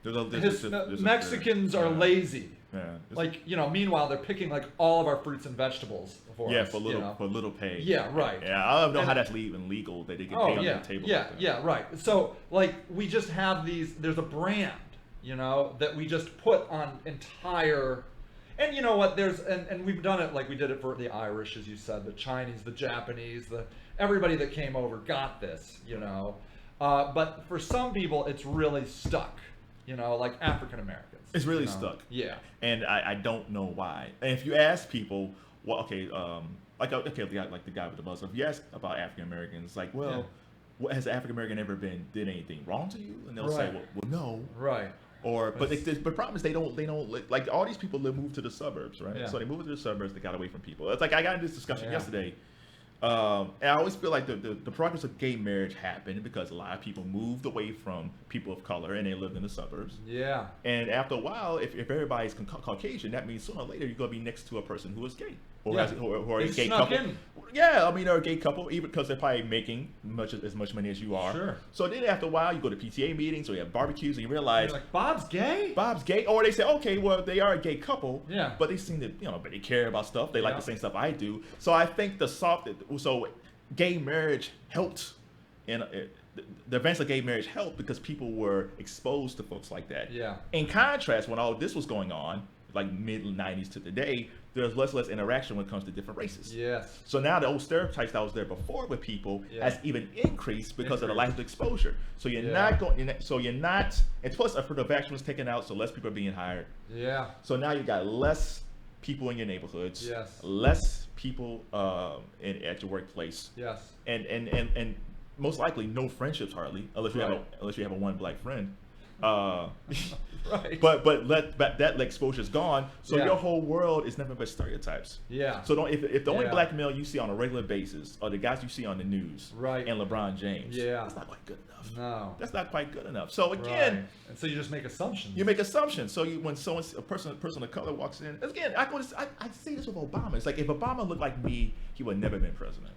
Mexicans are lazy. Yeah. Like, you know, meanwhile they're picking like all of our fruits and vegetables for us. For little pay. Yeah, right. Yeah, I don't know how that's even legal that they get paid on the table. Yeah, like that. yeah, right. So like we just have these. There's a brand, you know, that we just put on entire. And you know what? And we've done it like we did it for the Irish, as you said, the Chinese, the Japanese, everybody that came over got this, you know. But for some people, it's really stuck, you know, like African Americans. It's really you know? stuck. Yeah. And I don't know why. And if you ask people, well, like the guy with the Muslim, if you ask about African Americans, like, well, what has African American ever did anything wrong to you? And they'll say, well, no. Right. Or, but the problem is they don't like all these people move to the suburbs, right? Yeah. So they moved to the suburbs, they got away from people. It's like I got into this discussion yesterday. And I always feel like the progress of gay marriage happened because a lot of people moved away from people of color and they lived in the suburbs. Yeah. And after a while, if everybody's Caucasian, that means sooner or later you're gonna be next to a person who is gay or or a gay couple. Yeah, I mean they're a gay couple, even because they're probably making as much money as you are. Sure. So then after a while, you go to PTA meetings or you have barbecues and you realize You're like, Bob's gay? Bob's gay, or they say, okay, well they are a gay couple. Yeah. But they seem to, but they care about stuff. They like Yeah. the same stuff I do. So I think so gay marriage helped, and the events of gay marriage helped because people were exposed to folks like that. Yeah. In contrast, when all this was going on, like mid 90s to today, there's less interaction when it comes to different races. Yes. So now the old stereotypes that was there before with people has even increased because of the lack of exposure. So you're not going. So you're not. And plus, affirmative action was taken out, so less people are being hired. Yeah. So now you got less people in your neighborhoods. Yes. Less people at your workplace. Yes. And most likely no friendships hardly, unless you have a one black friend. Right. But that exposure is gone, so Yeah. your whole world is nothing but stereotypes. Yeah. So if the only Yeah. black male you see on a regular basis are the guys you see on the news, Right. and LeBron James, Yeah. that's not quite good enough. No. That's not quite good enough. So again, Right. And so you just make assumptions. you make assumptions. So when a person of color walks in, again, I say this with Obama. It's like if Obama looked like me, he would never have been president.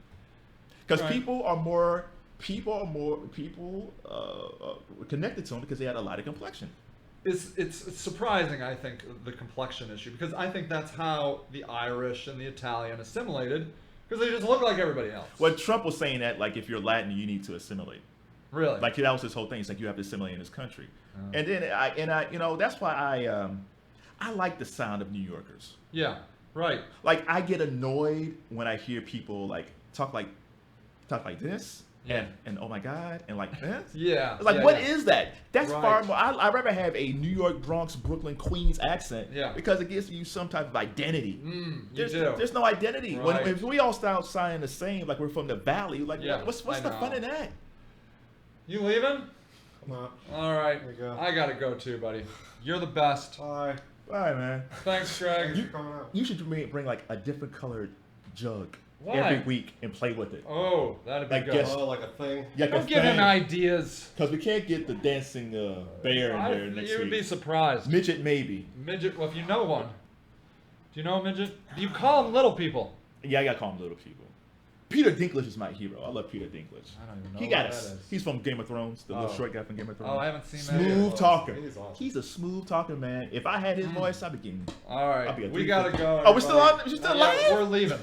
Because Right. people are more connected to him because they had a lighter complexion. It's surprising, I think, the complexion issue, because I think that's how the Irish and the Italian assimilated, because they just look like everybody else. Well, Trump was saying that like if you're Latin, you need to assimilate. Really? Like that was his whole thing. It's like you have to assimilate in this country. Oh. And then I that's why I like the sound of New Yorkers. Yeah. Right. Like I get annoyed when I hear people like talk like this. Yeah. And oh my God, and like this. Yeah. It's like, yeah, what yeah. is that? That's Right. far more. I'd rather have a New York, Bronx, Brooklyn, Queens accent. Yeah. Because it gives you some type of identity. You There's, do. there's no identity. Right. If we all start sounding the same, like we're from the valley, like Yeah, what's I the know. fun in that? You leaving? No. All right. There you go. I gotta go too, buddy. You're the best. Bye. All right, man. Thanks, Greg. Thanks for coming out. You should bring like a different colored jug Why? every week and play with it. Oh, that'd be Like, good. guess- Oh, like a thing. Yeah, Don't give him ideas. Because we can't get the dancing bear in there next You would be week. surprised. Midget, maybe. Midget. Well, if you know one. Do you know a midget? You call them little people. Yeah, I gotta call him little people. Peter Dinklage is my hero. I love Peter Dinklage. I don't even know He what got that us. is. He's from Game of Thrones, the little Oh. short guy from Game of Thrones. Oh, I haven't seen that yet. Smooth talker. He's awesome. He's a smooth talker, man. If I had his voice, I'd be getting. All I'll right. be a We 350. gotta go. Oh, we're still everybody. on? We're still Yeah, live? We're leaving.